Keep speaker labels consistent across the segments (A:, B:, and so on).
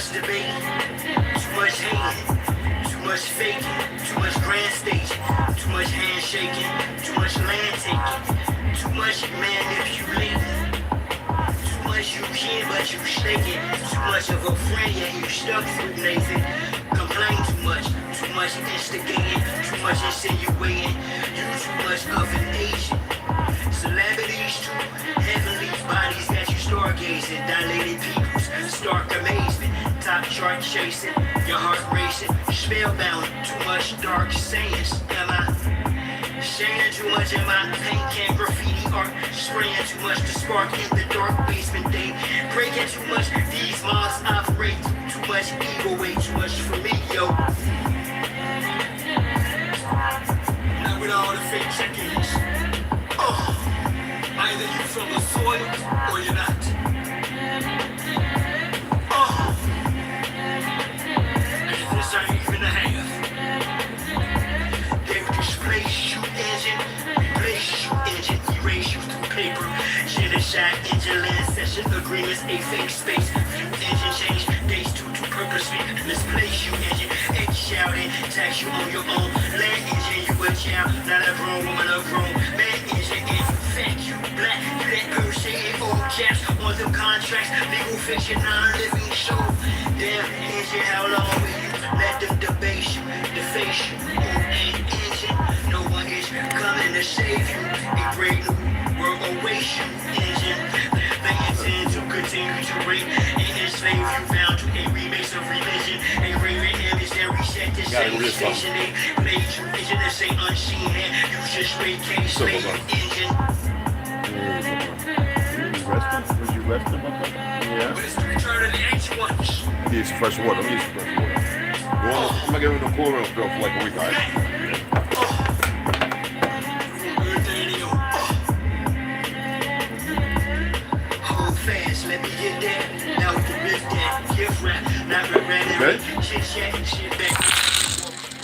A: much debating, too much hating, too much faking, too much grand staging, too much handshaking, too much land taking, too much manipulating, too much you can but you shaking, too much of a friend yet you stuck through Nathan. Complain too much instigating, too much insinuating, you too much of an agent. Celebrities too, heavenly bodies that you stargazing, dilated peoples, stark amazement, top chart chasing, your heart racing, spellbound, too much dark sayings. Am I saying too much? Am I paint can graffiti art, spraying too much to spark in the dark basement day, breaking too much, these mobs operate too much ego, way too much for me, yo. Now with all the fake check-ins, either you from the soil or you're not. And this ain't even a half. They displace you engine, replace you engine, erase you through paper. Genocide engine, land session agreements, a fake space. View engine change, days to purposely misplace you engine. Egg shouting, tax you on your own. Land engine, you a child, not a grown woman, a grown man engine. Infect you black, you that per se in old caps on them contracts. Legal fiction, non-living show. Damn engine, how long will you let them debase you, deface you? Ain't engine, no one is coming to save you. A great new world awaits you, engine. They intend to continue to rape and enslave you, bound to a remix of religion. A raven image that reset this same station. They made you engine that say unseen and you just wait case slave engine.
B: Was you resting about that? Yeah.
A: But it's the return of the ancient ones.
B: I need some fresh water. I'm not getting no cooler on for like a week, all right?
A: Hold fast, let me get that. Now we can rip that. Gift wrap, not random. Shit, shit back.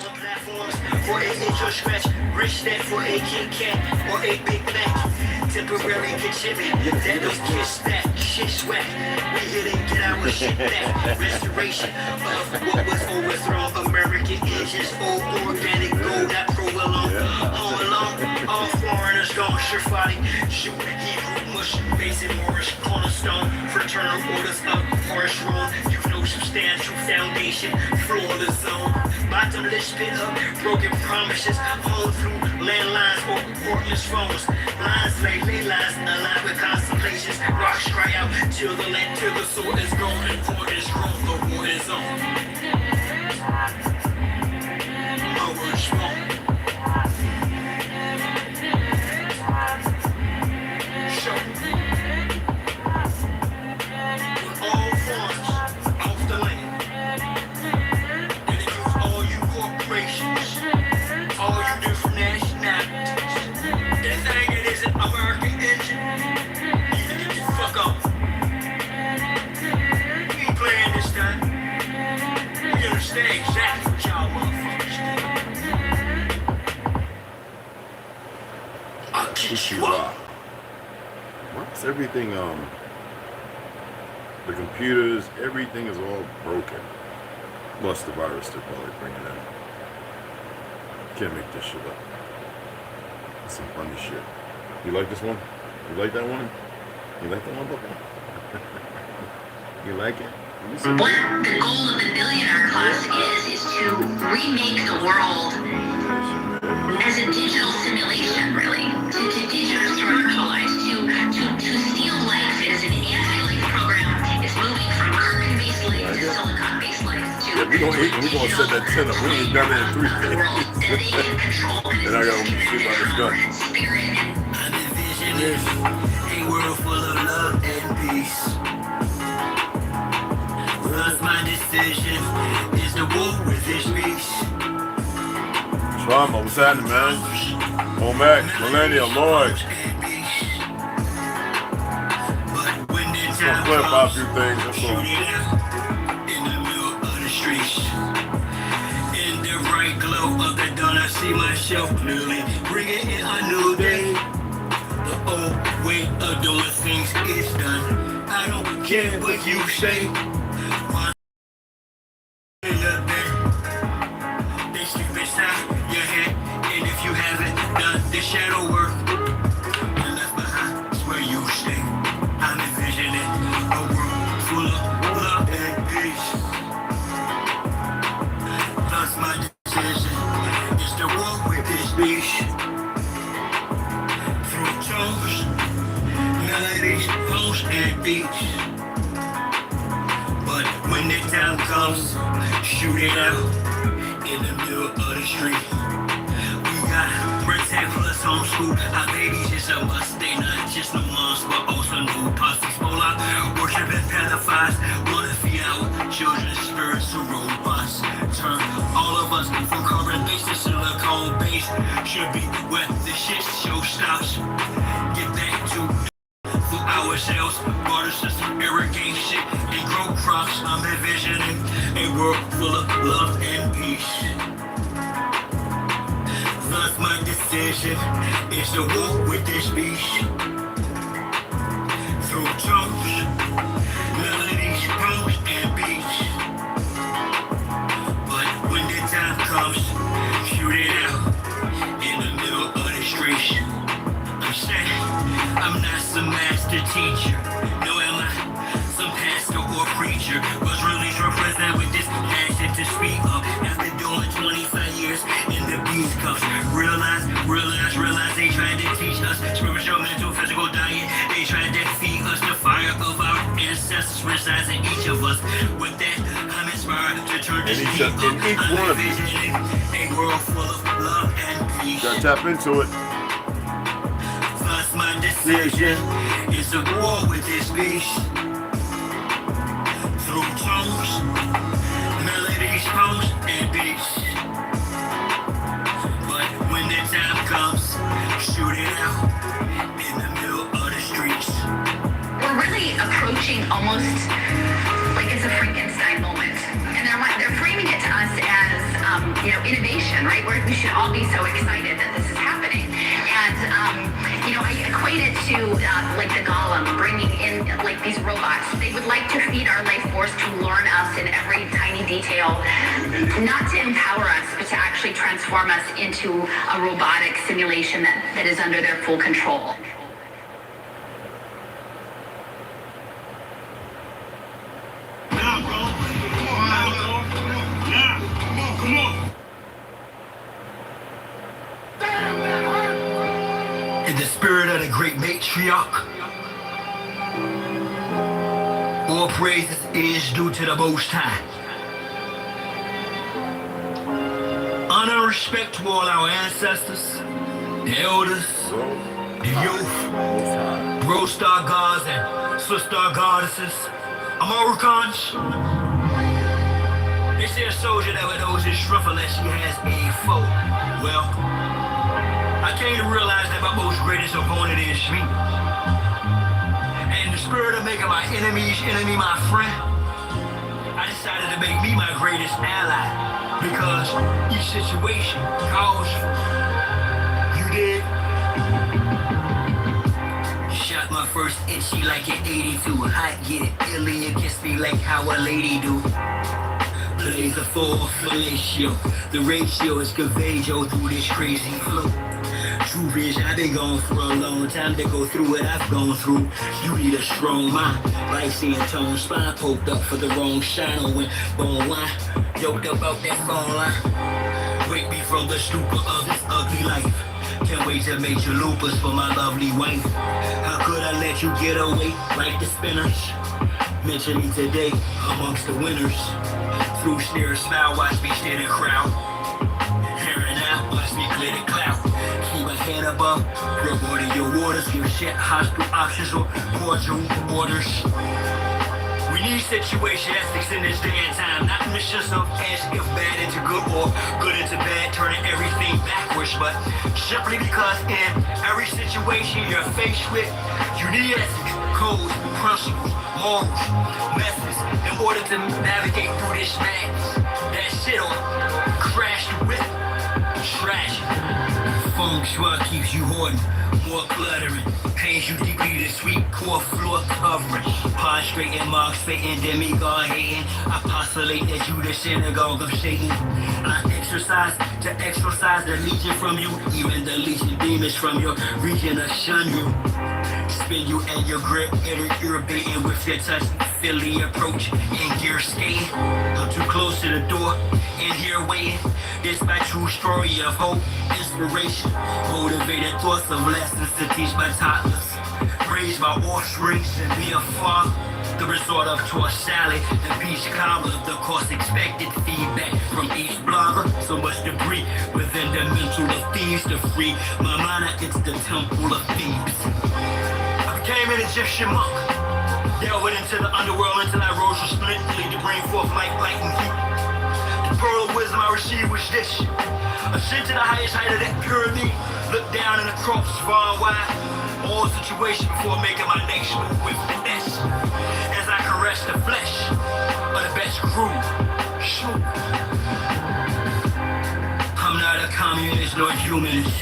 A: On platforms for a inch or scratch. Rich that for a King Cat or a Big Mac. Temporary contribute, that don't kiss back, shit swag. We here to get our shit back. Restoration of what was overthrown. American engines, old organic gold, that pro alone. Home alone, all foreigners gone, surefire. Shoot, Hebrew, mush, basic Moorish, cornerstone. Fraternal orders up, harsh wrong. You've no substantial foundation, floor of the zone. Bottomless pit up, broken promises. Home through landlines or cordless phones. Lines lay lines aligned with constellations. Rocks cry out till the land, till the sword is gone and corn is grown. The war is on. My word's wrong. Show. All farms off the land. And it includes all you corporations, all you different nationalities. This thing it isn't American engine. You can get the fuck off. We ain't playing this time. We understand exactly what y'all motherfuckers do. I'll kiss you up.
B: What's everything, the computers, everything is all broken. Plus the virus they're probably bringing in. Can't make this shit up. That's some funny shit. You like this one? You like that one? You like that one, Bubba? You like it?
C: What the goal of the billionaire class is to remake the world as a digital simulation, really. To digitalize, to steal life as an anti-life program is moving from carbon-based life to silicon-based life.
B: Yeah, we're gonna set that 10 up. We ain't done it in 3 days. And I gotta sleep on this gun.
A: I envision this, a world full of love and peace. Thus my decision is to war with this beast.
B: Trauma, what's happening, man? Home back, Millennial, Lloyd. Just gonna clarify a few things, that's all.
A: In the middle of the streets, in the bright glow of the dawn, I see myself clearly, bringing in a new day. The old way of doing things is done. I don't care what you say. your shadow work. And left behind is where you stay. I'm envisioning a world full of love and peace. Thus my decision is to walk with this beast. Through tones, melodies, poems, and beats. But when the time comes, shoot it out in the middle of the street. We got protect plus homeschool. Our babies is a must. They not just no moms, but also new posses. Spola, worshiping pedophiles. Wanna feed our children's spirits to robots. Turn all of us from carbon based to silicone based. Should be where the shit show stops. Get back to for ourselves, water system, irrigation, and grow crops. I'm envisioning a world full of love and peace. Thus my decision is to walk with this beast. Through tones, melodies, poems, and beats. But when the time comes, shoot it out in the middle of the street. I'm saying I'm not some master teacher. No, am I some pastor or preacher? Was released represent with this passion to speak up. After doing 25 years in the beast cups. Realize they tried to teach us spiritual, mental, physical diet. They tried to feed us the fire of our ancestors resides in each of us. With that, I'm inspired to turn this heat up. I'm envisioning a world full of love and peace.
B: Gotta tap into it.
A: Thus my decision is to war with this beast. Through tones, melodies, poems, and beats. But when the time comes, shoot it out in the middle of the streets.
C: We're really approaching almost like it's a Frankenstein moment. And they're framing it to us as, innovation, right? We should all be so excited that this is happening. And, I equate it to like the golem bringing in like these robots. They would like to feed our life force to learn us in every tiny detail, not to empower us, but to actually transform us into a robotic simulation that is under their full control.
A: In the spirit of the great matriarch, all praises is due to the Most High. Honor and respect to all our ancestors, the elders, the youth, bro star gods and sister goddesses, Americans. They say a soldier never knows his strength unless he has a foe. Well, I came to realize that my most greatest opponent is me. And in the spirit of making my enemy's enemy my friend, I decided to make me my greatest ally. Because each situation calls for, you dig? Shot my first itchy like an 82. Hot, get it, alien kiss me like how a lady do. Plays a full fellatio. The ratio is Cavaggio through this crazy flow. True vision, I've been gone for a long time to go through what I've gone through. You need a strong mind, like seeing tone spine poked up for the wrong shine when bone wine, yoked up out that phone line. Wake me from the stupor of this ugly life. Can't wait to make you lupus for my lovely wife. How could I let you get away like the spinners? Mention me today amongst the winners. Through stare, smile, watch me steer the crowd. Here and out, watch me clear the cloud. Keep my head above, rewarding your waters. Give shit hostile options or cordial orders. We need situation ethics in this day and time. Not missions of as if bad into good or good into bad, turning everything backwards. But simply because in every situation you're faced with, you need ethics, codes, principles, morals, methods in order to navigate through this madness. That shit on crash with trash. Feng Shui keeps you hoarding more cluttering. Pains you deeply the sweet core floor covering. Prostrating, marks fitting, demigod hating. I postulate that you the synagogue of Satan. I exercise to exorcise the legion from you. Even the legion demons from your region of shun you. Spin you and your grip, irritating with your touch. Philly approach in gear skating. I'm too close to the door, in here waiting. This my true story of hope, inspiration. Motivated thoughts of lessons to teach my toddlers. Raise my offspring and be a father. The resort of torch salad and peach cobbler. The course expected feedback from each blogger. So much debris within the mental of thieves to free my mind. It's the temple of thieves. I became an Egyptian monk. Delving into the underworld until I rose from split, lead to bring forth light, light, and heat. The pearl of wisdom I received was this. Ascend to the highest height of that pyramid. Look down in the cross far and wide. All situation before making my next move with finesse. As I caress the flesh of the best crew. Shoot. I'm not a communist nor humanist.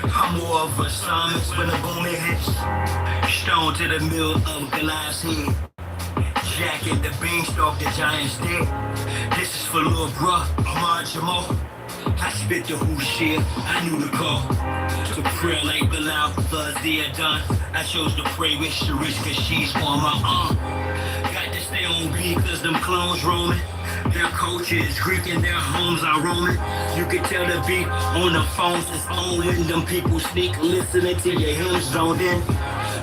A: I'm more of a psalmist when the booming hits. Stone to the middle of Goliath's head. Jack in the beanstalk, the giant's dead. This is for little bruh, Ahmad Jamal. I spit the who shit, I knew the call. To pray like Bilal, the done. I chose to pray with Sharice cause she's on my arm. Got to stay on beat cause them clones roaming. Their culture is Greek and their homes are Roman. You can tell the beat on the phones is on when them people sneak listening to your hymns zoned in.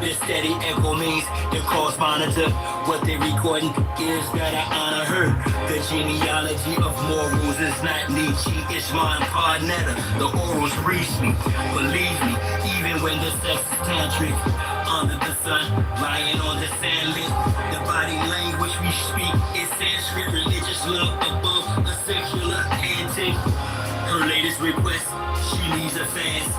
A: This steady echo means the corresponding to what they recording is gotta honor her. The genealogy of morals is not Nietzsche, it's mine, Parnetta. The orals reach me, believe me, even when the sex is tantric. Under the sun, lying on the sand lip. The body language we speak is Sanskrit, religious love above a secular antic. Her latest request, she needs a fast.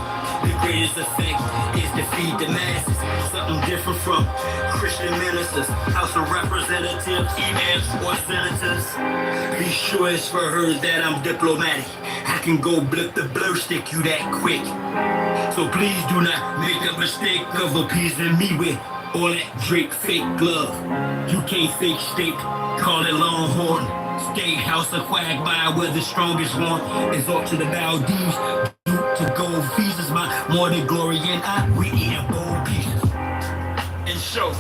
A: The greatest effect is to feed the masses. Something different from Christian ministers, House of Representatives, emails, or senators. Be sure it's for her that I'm diplomatic. I can go blip the blur stick you that quick. So please do not make the mistake of appeasing me with all that Drake fake glove. You can't fake steak, call it Longhorn. Steakhouse a quagmire where the strongest one is up to the Maldives. To gold visas, my more than glory and I, we eating gold pieces. And so,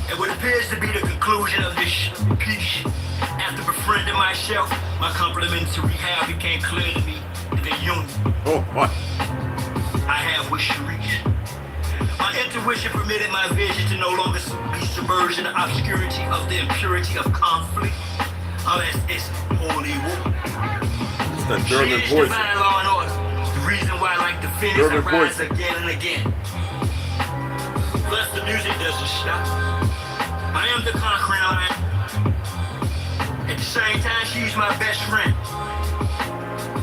A: it what appears to be the conclusion of this piece, after befriending myself, my complementary rehab became clear to me in the union.
B: Oh, what?
A: I have with Sharice. My intuition permitted my vision to no longer be submerged in the obscurity of the impurity of conflict. Unless it's holy war.
B: It's that German poison.
A: Divine law and order. The reason why I like the finish and rise again and again. Plus the music doesn't stop. I am the conquering lion. At the same time, she's my best friend.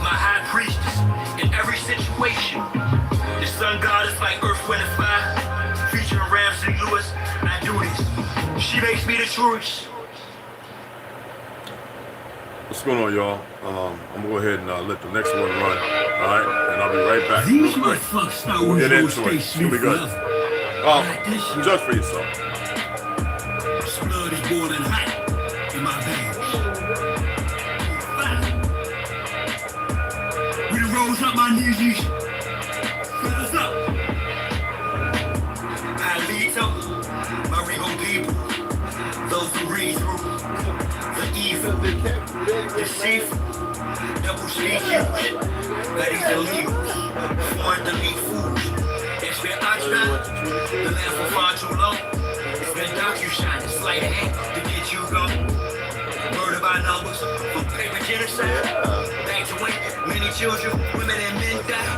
A: My high priestess in every situation. The sun goddess like Earth, Wind, and Fire. Featuring Ramsey Lewis, I do this. She makes me the truest.
B: What's going on, y'all? I'm gonna go ahead and let the next one run. Alright, and I'll be right back.
A: These motherfuckers
B: We'll get into it. It's gonna be good. Judge for yourself.
A: Blood is boiling hot in my veins. We done rose up my knees. Fill us up. I lead up my regal people. Those who read through the evil, deceitful, double speak huge. That is illegal. Foreign delete fools. It's been occupied. The land for far too long. It's been docu-shine. It's like a hand to get you going. Murder by numbers. From paper genocide. Back to when many children, women, and men die.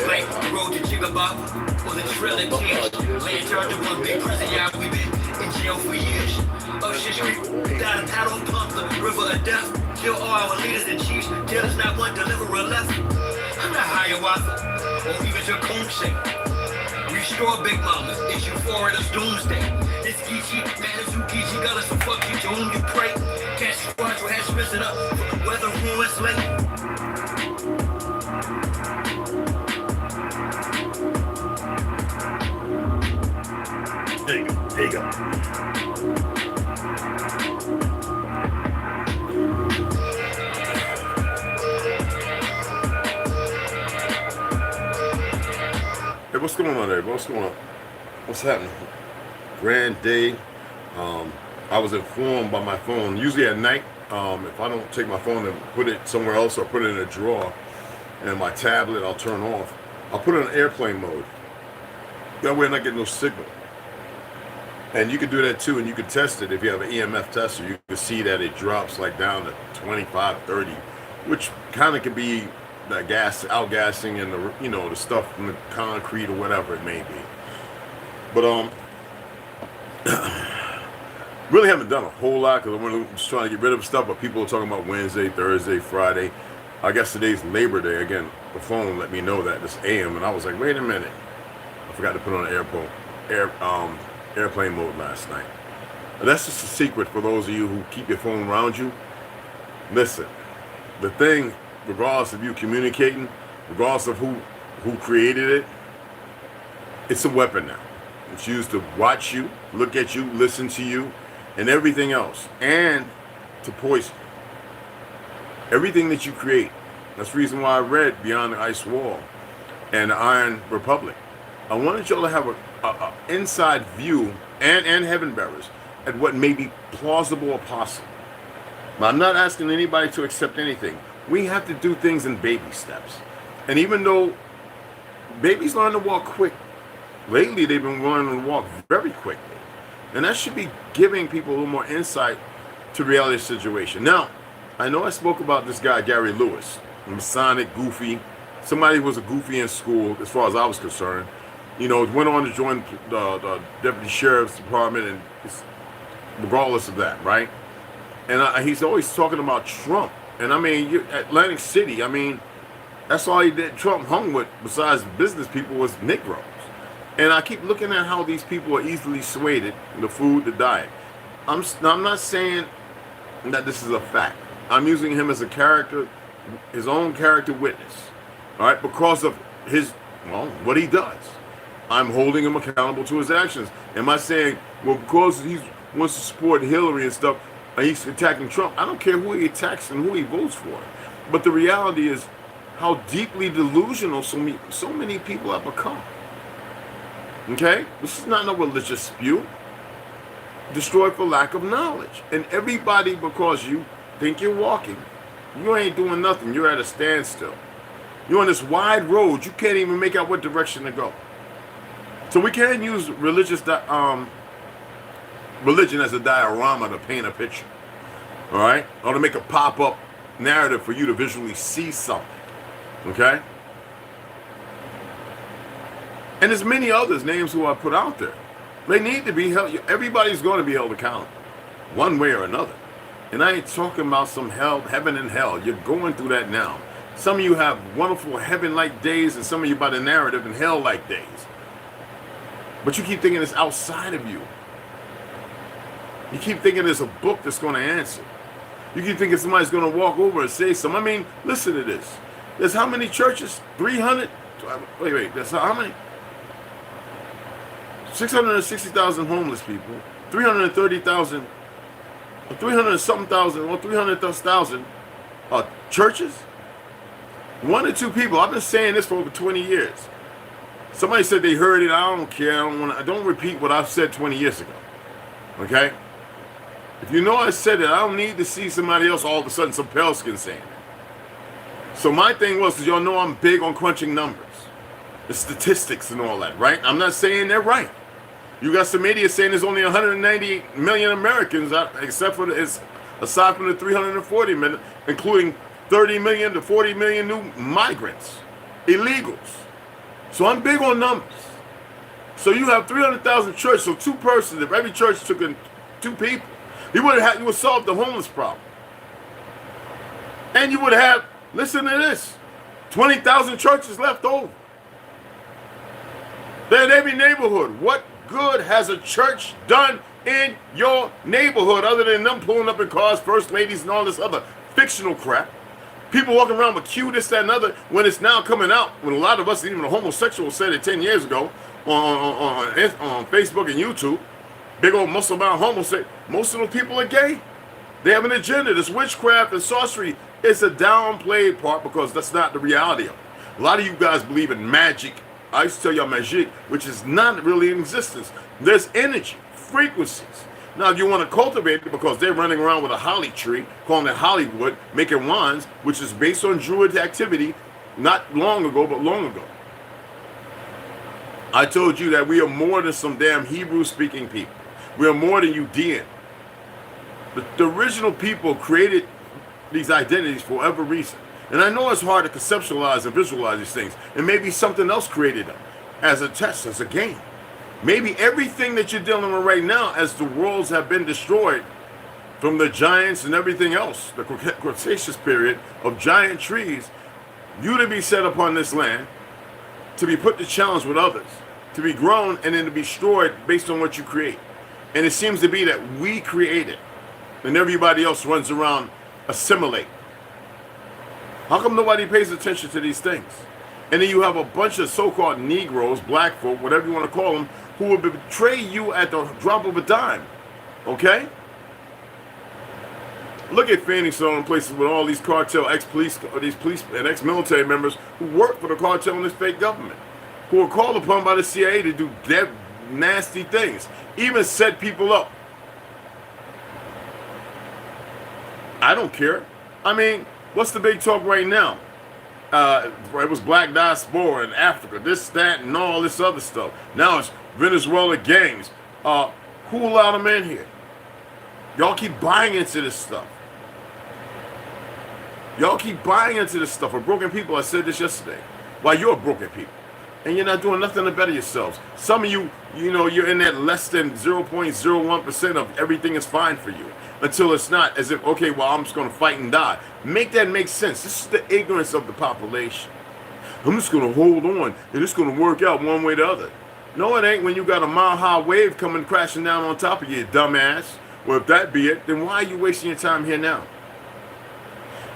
A: Like the road to Jigababa or the trail of tears. Laying charge of one big prison yard. We've been in jail for years. Ocean Street, got a paddle pump the river of death. Kill all our leaders and chiefs. Till there's not one deliverer left. I'm not Hiawatha or even Tecumseh. Restore Big Mama. It's you foreigners' doomsday. This Geechee, man, it's who Geechee got us. So fuck you to whom you pray. Catch squads your ass messing up. Weather ruins late.
B: There you go. Hey, what's going on there? What's going on? What's happening? Grand day. I was informed by my phone, usually at night, if I don't take my phone and put it somewhere else or put it in a drawer, and my tablet I'll turn off, I'll put it in airplane mode. That way I'm not getting no signal. And you can do that too, and you can test it. If you have an EMF tester, you can see that it drops like down to 25, 30, which kind of can be that gas, outgassing, and the, you know, the stuff from the concrete or whatever it may be. But really haven't done a whole lot because I'm just trying to get rid of stuff. But people are talking about Wednesday, Thursday, Friday. I guess today's Labor Day. Again, the phone let me know that this AM, and I was like, wait a minute, I forgot to put on airplane mode last night. And that's just a secret for those of you who keep your phone around you. Listen, the thing, regardless of you communicating, regardless of who created it, it's a weapon now. It's used to watch you, look at you, listen to you, and everything else, and to poison everything that you create. That's the reason why I read Beyond the Ice Wall and the Iron Republic. I wanted y'all to have a inside view, and Heaven Bearers, at what may be plausible or possible. But I'm not asking anybody to accept anything. We have to do things in baby steps. And even though babies learn to walk quick, lately they've been learning to walk very quickly. And that should be giving people a little more insight to reality situation. Now, I know I spoke about this guy, Gary Lewis, Masonic, goofy, somebody who was a goofy in school, as far as I was concerned. You know, went on to join the Deputy Sheriff's Department, and regardless of that, right? And he's always talking about Trump. And I mean, Atlantic City, I mean, that's all he did. Trump hung with, besides business people, was Negroes. And I keep looking at how these people are easily swayed, the food, the diet. I'm not saying that this is a fact. I'm using him as a character, his own character witness, all right, because of his, well, what he does. I'm holding him accountable to his actions. Am I saying, well, because he wants to support Hillary and stuff, and he's attacking Trump? I don't care who he attacks and who he votes for. But the reality is how deeply delusional so many people have become. Okay? This is not no religious spew. Destroyed for lack of knowledge. And everybody, because you think you're walking, you ain't doing nothing. You're at a standstill. You're on this wide road. You can't even make out what direction to go. So we can't use religion as a diorama to paint a picture. All right? Or to make a pop-up narrative for you to visually see something. Okay? And there's many others, names who I put out there. They need to be held. Everybody's going to be held accountable, one way or another. And I ain't talking about some hell, heaven and hell. You're going through that now. Some of you have wonderful heaven-like days, and some of you by the narrative and hell-like days. But you keep thinking it's outside of you. You keep thinking there's a book that's going to answer. You keep thinking somebody's going to walk over and say something. I mean, listen to this. There's how many churches? 300? Wait. There's how many? 660,000 homeless people. 330,000, 300-something thousand, or 300,000 churches. 1 or 2 people. I've been saying this for over 20 years. Somebody said they heard it. I don't care. I don't repeat what I've said 20 years ago. Okay? If you know I said it, I don't need to see somebody else all of a sudden, some pale skin saying it. So my thing was, because y'all know I'm big on crunching numbers, the statistics and all that, right? I'm not saying they're right. You got some idiots saying there's only 190 million Americans, except for aside from the 340 million, including 30 million to 40 million new migrants, illegals. So I'm big on numbers. So you have 300,000 churches, so 2 persons. If every church took in 2 people, you would solve the homeless problem. And you would have, listen to this, 20,000 churches left over. They're in every neighborhood. What good has a church done in your neighborhood other than them pulling up in cars, first ladies, and all this other fictional crap? People walking around with Q, this, that, and other, when it's now coming out, when a lot of us, even the homosexuals said it 10 years ago on Facebook and YouTube, big old muscle bound homo say most of those people are gay. They have an agenda. This witchcraft and sorcery is a downplayed part because that's not the reality of it. A lot of you guys believe in magic. I used to tell y'all magic, which is not really in existence. There's energy, frequencies. Now, if you want to cultivate it because they're running around with a holly tree, calling it Hollywood, making wands, which is based on druid activity, not long ago, but long ago. I told you that we are more than some damn Hebrew-speaking people. We are more than Judean. The original people created these identities for whatever reason. And I know it's hard to conceptualize and visualize these things. And maybe something else created them as a test, as a game. Maybe everything that you're dealing with right now, as the worlds have been destroyed from the giants and everything else, the Cretaceous period of giant trees, you to be set upon this land, to be put to challenge with others, to be grown and then to be destroyed based on what you create. And it seems to be that we create it, and everybody else runs around assimilate. How come nobody pays attention to these things? And then you have a bunch of so-called Negroes, black folk, whatever you want to call them, who will betray you at the drop of a dime. Okay? Look at Phoenix and places with all these cartel ex-police, or these police and ex-military members who work for the cartel and this fake government, who are called upon by the CIA to do that nasty things, even set people up. I don't care. I mean, what's the big talk right now? It was black diaspora in Africa, this, that, and all this other stuff. Now it's Venezuela gangs. Who allowed them in here? Y'all keep buying into this stuff. Y'all keep buying into this stuff. For broken people, I said this yesterday. Why, you're broken people. And you're not doing nothing to better yourselves. Some of you, you know, you're in that less than 0.01% of everything is fine for you. Until it's not, as if, okay, well, I'm just going to fight and die. Make that make sense. This is the ignorance of the population. I'm just going to hold on, and it's going to work out one way or the other. No, it ain't when you got a mile-high wave coming crashing down on top of you, dumbass. Well, if that be it, then why are you wasting your time here now?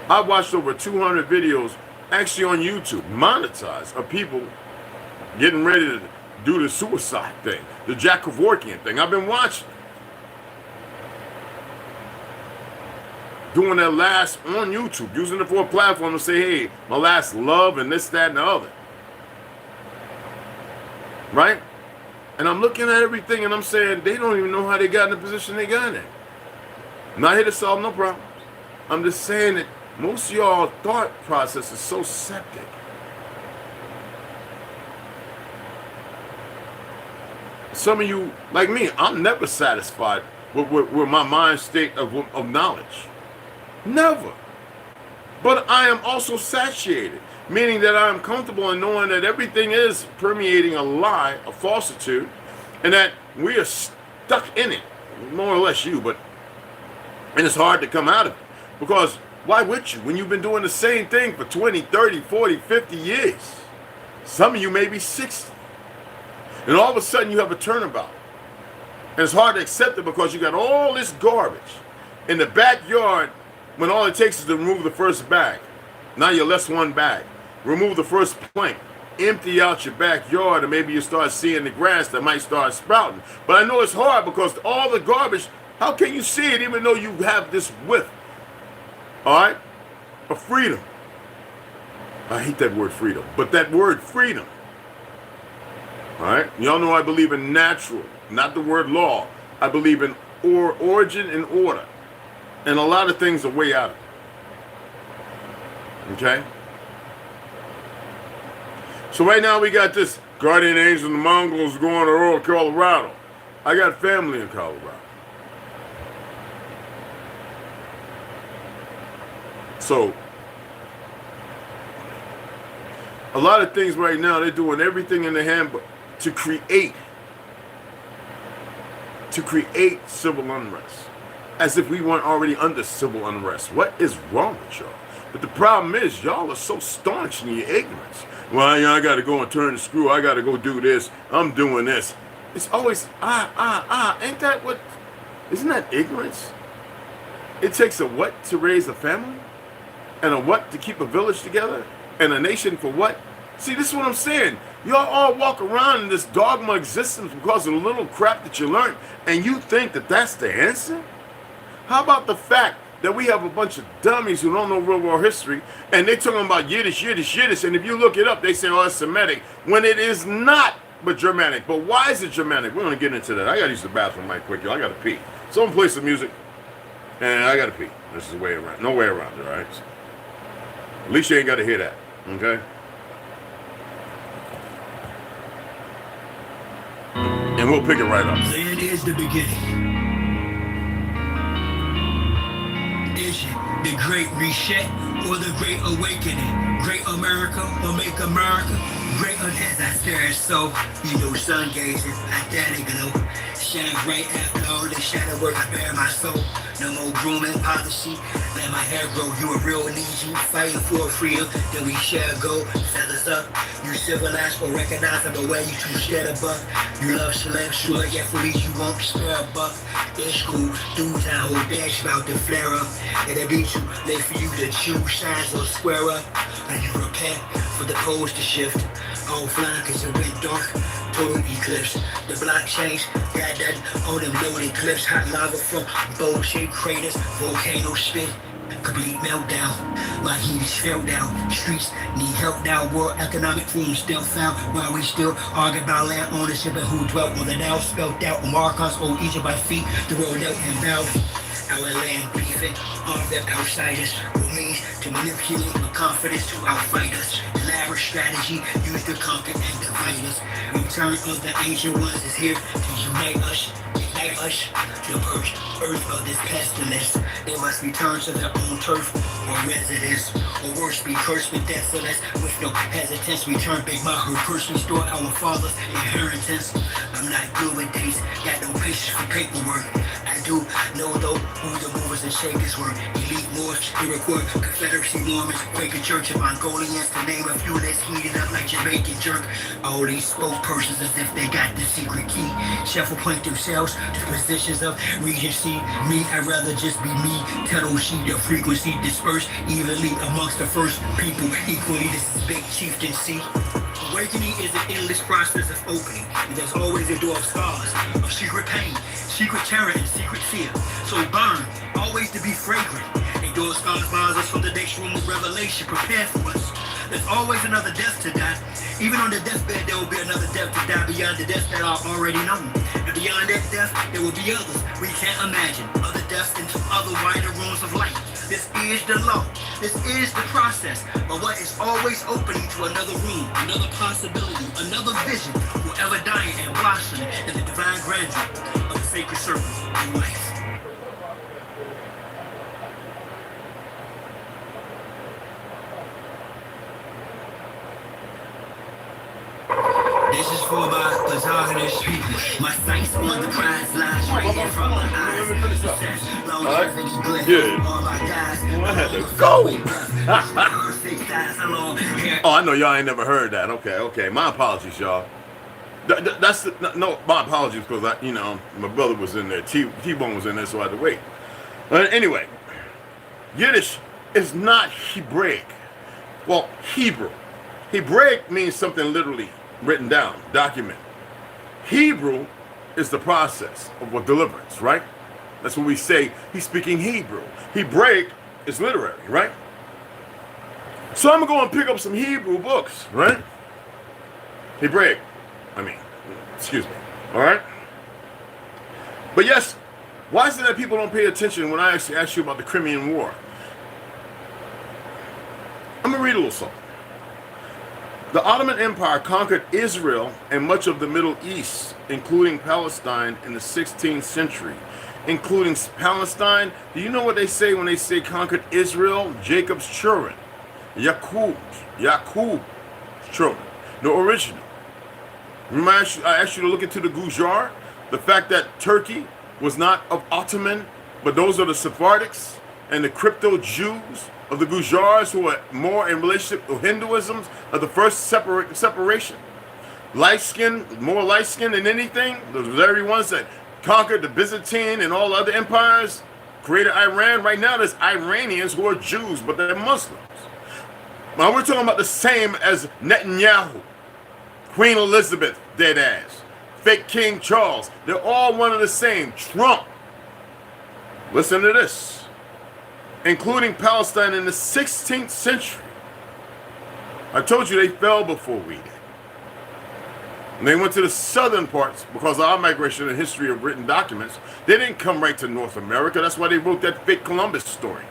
B: I watched over 200 videos, actually on YouTube, monetized, of people getting ready to do the suicide thing, the Jack Kevorkian thing. I've been watching. Doing their last on YouTube, using it for a platform to say, hey, my last love and this, that, and the other. Right? And I'm looking at everything and I'm saying, they don't even know how they got in the position they got in. I'm not here to solve no problems. I'm just saying that most of y'all thought process is so septic. Some of you, like me, I'm never satisfied with my mind state of knowledge. Never. But I am also satiated, meaning that I am comfortable in knowing that everything is permeating a lie, a falsitude, and that we are stuck in it, more or less you, and it's hard to come out of it. Because why would you when you've been doing the same thing for 20, 30, 40, 50 years? Some of you may be 60. And all of a sudden you have a turnabout. And it's hard to accept it because you got all this garbage in the backyard when all it takes is to remove the first bag. Now you're less one bag. Remove the first plank. Empty out your backyard and maybe you start seeing the grass that might start sprouting. But I know it's hard because all the garbage, how can you see it even though you have this width? All right? Of freedom. I hate that word freedom. But that word freedom. All right? Y'all know I believe in natural, not the word law. I believe in origin and order. And a lot of things are way out of it. Okay? So right now we got this guardian angel and the Mongols going to rural Colorado. I got family in Colorado. So, a lot of things right now, they're doing everything in their hand to create civil unrest. As if we weren't already under civil unrest. What is wrong with y'all? But the problem is, y'all are so staunch in your ignorance. Well, I got to go and turn the screw. I got to go do this. I'm doing this. It's always, Ain't that what, isn't that ignorance? It takes a what to raise a family? And a what to keep a village together? And a nation for what? See, this is what I'm saying. Y'all all walk around in this dogma existence because of the little crap that you learned, and you think that that's the answer? How about the fact that we have a bunch of dummies who don't know real world history, and they're talking about Yiddish, and if you look it up, they say, oh, it's Semitic, when it is not but Germanic. But why is it Germanic? We're going to get into that. I got to use the bathroom right quick, y'all. I got to pee. Someone play some music, and I got to pee. This is the way around. No way around it, all right? At least you ain't got to hear that, okay? And we'll pick it right up.
A: Then is the beginning. Is it the Great Reset or the Great Awakening? Great America or Make America great as I stare so, you know, sun gazing at that glow. Shine bright after all the shadow work, I bear my soul. No more grooming policy, let my hair grow. You a real need you, fighting for freedom, then we shall go. Feathers up, you civilized or recognizable way you too scared of buck. You love celeb, sure, yeah, for these you won't spare a buck. It's cool, dudes I hold dash about to flare up. It'll be too late for you to choose, shine so square up. When you prepare for the poles to shift, offline cause it went dark. Total eclipse, the blockchains got that on them loaded clips. Hot lava from bowl-shaped craters, volcano spit, complete meltdown. My heat's fell down, streets need help now. World economic freedom still found, while we still argue about land ownership and who dwelt on the now. Spelled out on Marcos, old Egypt by feet, the road out and bowed. Our land beefing, armed up outsiders, who means to manipulate my confidence to outfight us. Elaborate strategy used to conquer and divide us. Return of the ancient ones is here to unite us, ignite us, to purge earth of this pestilence. They must return to their own turf or residence, or worse, be cursed with death. So that's with no hesitance. Return Big Mahu, first restore our father's inheritance. I'm not good with dates, got no patience for paperwork. I do know though who the movers and shakers were. Elite Moors, Iroquois, Confederacy Mormons, Quaker Church of Mongolians, to name a few that's heated up like Jamaican jerk. All these spokespersons as if they got the secret key. Shuffle point themselves to positions of regency. Me, I'd rather just be me. Tell she the frequency dispersed evenly amongst the first people equally. This is big chieftaincy. Awakening is an endless process of opening. And there's always a door of scars, of secret pain, secret terror, and secret fear. So burn, always to be fragrant. A door of scars bars us from the next room of revelation. Prepare for us. There's always another death to die. Even on the deathbed, there will be another death to die beyond the death that are already known. And beyond that death, there will be others we can't imagine. Other deaths into other wider rooms of light. This is the law. This is the process. But what is always opening to another room, another possibility, another vision, forever dying and blossoming in the divine grandeur of the sacred circle of life. This is for my Bazaarist people. My sights on the prize lines right in front of my eyes. Longevity glitter on my guys.
B: I had to go. Oh, I know y'all ain't never heard that. Okay. My apologies, y'all. No, my apologies because my brother was in there. T-Bone was in there, so I had to wait. Anyway, Yiddish is not Hebraic. Well, Hebrew. Hebraic means something literally written down, document. Hebrew is the process of what deliverance, right? That's what we say. He's speaking Hebrew. Hebraic is literary, right? So I'm gonna go and pick up some Hebrew books, right? Hebraic. Excuse me. All right. But yes, why is it that people don't pay attention when I actually ask you about the Crimean War? I'm gonna read a little something. The Ottoman Empire conquered Israel and much of the Middle East, including Palestine in the 16th century. Including Palestine, do you know what they say when they say conquered Israel? Jacob's children. Yaqub's children. The original. Remember I asked you to look into the Gujar? The fact that Turkey was not of Ottoman, but those are the Sephardics and the crypto Jews of the Gujars who are more in relationship to Hinduism of the first separation. Light-skinned, more light-skinned than anything. Those very ones that conquered the Byzantine and all other empires, created Iran. Right now there's Iranians who are Jews, but they're Muslims. Now we're talking about the same as Netanyahu. Queen Elizabeth, dead ass. Fake King Charles, they're all one and the same. Trump. Listen to this. Including Palestine in the 16th century. I told you they fell before we did. And they went to the southern parts because of our migration and history of written documents. They didn't come right to North America. That's why they wrote that fake Columbus story.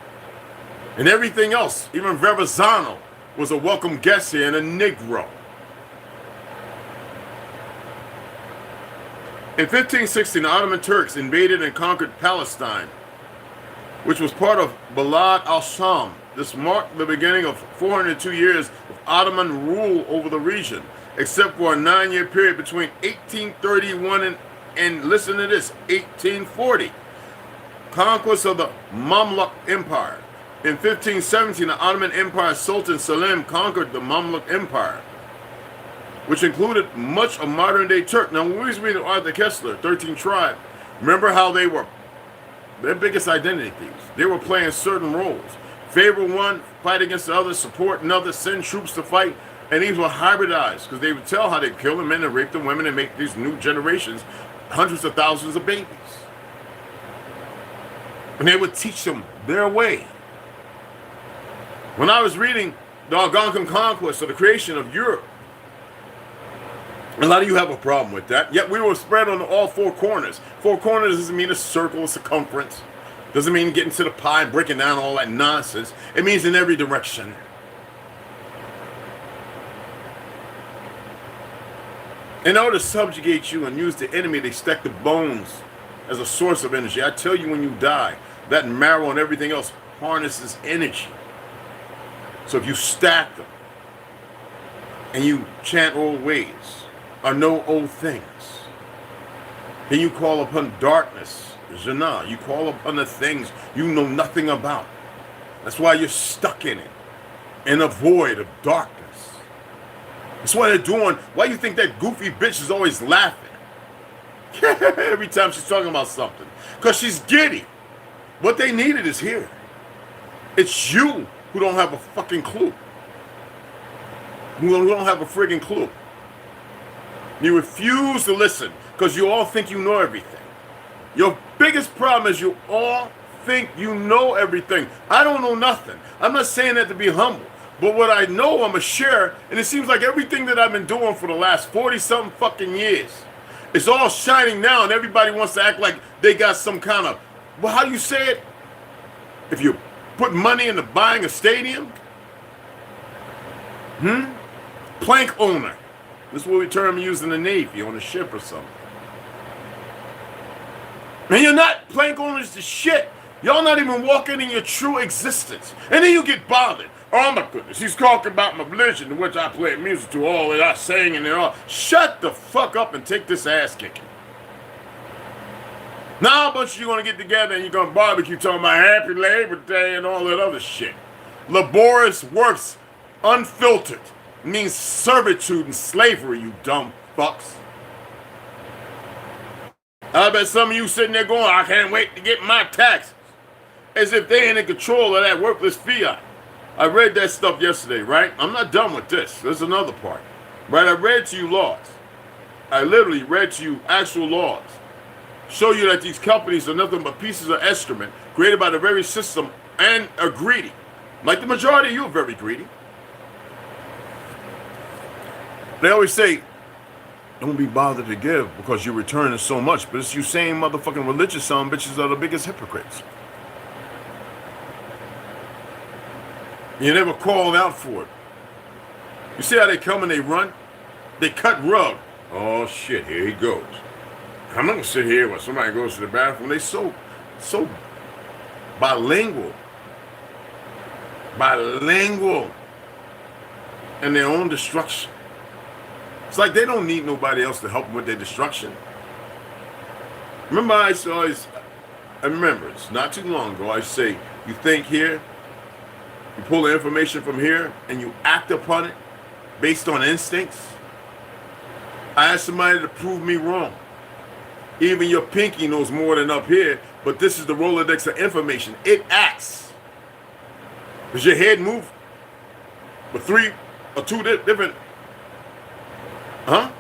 B: And everything else, even Verrazano was a welcome guest here and a Negro. In 1516, the Ottoman Turks invaded and conquered Palestine, which was part of Balad al-Sham. This marked the beginning of 402 years of Ottoman rule over the region, except for a 9-year period between 1831 and listen to this, 1840. Conquest of the Mamluk Empire. In 1517, the Ottoman Empire Sultan Selim conquered the Mamluk Empire, which included much of modern-day Turk. Now, when we was reading Arthur Kessler, 13 Tribe, remember how they were their biggest identity thieves. They were playing certain roles. Favor one, fight against the other, support another, send troops to fight. And these were hybridized because they would tell how they kill the men and rape the women and make these new generations hundreds of thousands of babies. And they would teach them their way. When I was reading the Algonquin Conquest or the creation of Europe, a lot of you have a problem with that. Yet we were spread on all four corners. Four corners doesn't mean a circle, a circumference. Doesn't mean getting to the pie and breaking down all that nonsense. It means in every direction. In order to subjugate you and use the enemy, they stack the bones as a source of energy. I tell you, when you die, that marrow and everything else harnesses energy. So if you stack them and you chant old ways or know old things, then you call upon darkness, Jannah. You call upon the things you know nothing about. That's why you're stuck in it, in a void of darkness. That's why they're doing. Why you think that goofy bitch is always laughing every time she's talking about something? Because she's giddy. What they needed is here. It's you who don't have a fucking clue. Who don't have a friggin' clue. You refuse to listen because you all think you know everything. Your biggest problem is you all think you know everything. I don't know nothing. I'm not saying that to be humble. But what I know, I'm a share, and it seems like everything that I've been doing for the last 40-something fucking years, it's all shining now, and everybody wants to act like they got some kind of, well, how do you say it? If you put money into buying a stadium? Plank owner. This is what we term used in the Navy, on a ship or something. And you're not plank owners to shit. Y'all not even walking in your true existence. And then you get bothered. Oh my goodness, he's talking about my religion, to which I play music to, all that I sang and all. Shut the fuck up and take this ass kicking. Now a bunch of you gonna get together and you're gonna barbecue talking about Happy Labor Day and all that other shit. Laborious works, unfiltered, means servitude and slavery, you dumb fucks. I bet some of you sitting there going, I can't wait to get my taxes. As if they ain't in control of that worthless fiat. I read that stuff yesterday, right? I'm not done with this. There's another part. Right? I read to you laws. I literally read to you actual laws. Show you that these companies are nothing but pieces of excrement created by the very system and are greedy. Like the majority of you are very greedy. They always say, don't be bothered to give because you're returning so much. But it's you same motherfucking religious son bitches are the biggest hypocrites. You never called out for it. You see how they come and they run? They cut rug. Oh shit, here he goes. I'm not gonna sit here when somebody goes to the bathroom. They so bilingual in their own destruction. It's like they don't need nobody else to help them with their destruction. Remember, I remember it's not too long ago. I say, you think here, you pull the information from here, and you act upon it based on instincts. I asked somebody to prove me wrong. Even your pinky knows more than up here, but this is the Rolodex of information. It acts. Does your head move with 3 or 2 different Huh?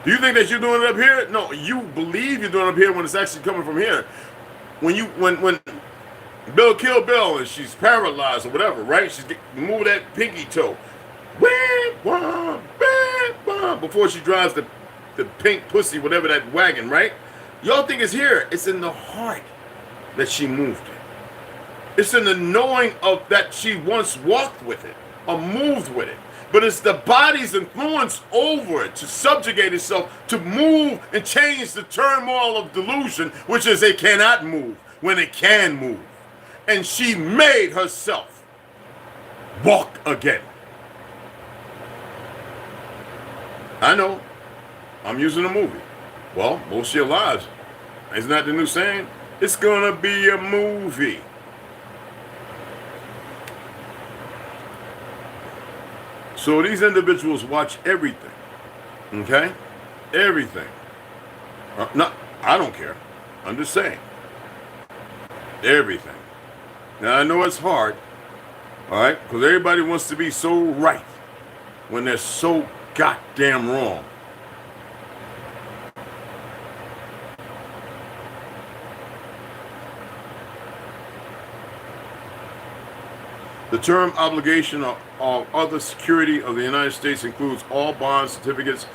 B: Do you think that you're doing it up here? No, you believe you're doing it up here when it's actually coming from here. When Bill killed Bill and she's paralyzed or whatever, right? She's move that pinky toe. Before she drives the pink pussy, whatever that wagon, right? Y'all think it's here. It's in the heart that she moved it. It's in the knowing of that she once walked with it or moved with it. But it's the body's influence over it to subjugate itself, to move and change the turmoil of delusion, which is it cannot move when it can move. And she made herself walk again. I know. I'm using a movie. Well, most of your lives. Isn't that the new saying? It's gonna be a movie. So these individuals watch everything. Okay? Everything. No, I don't care. I'm just saying. Everything. Now I know it's hard. Alright? Because everybody wants to be so right when they're so goddamn wrong. The term obligation of other security of the United States includes all bonds, certificates,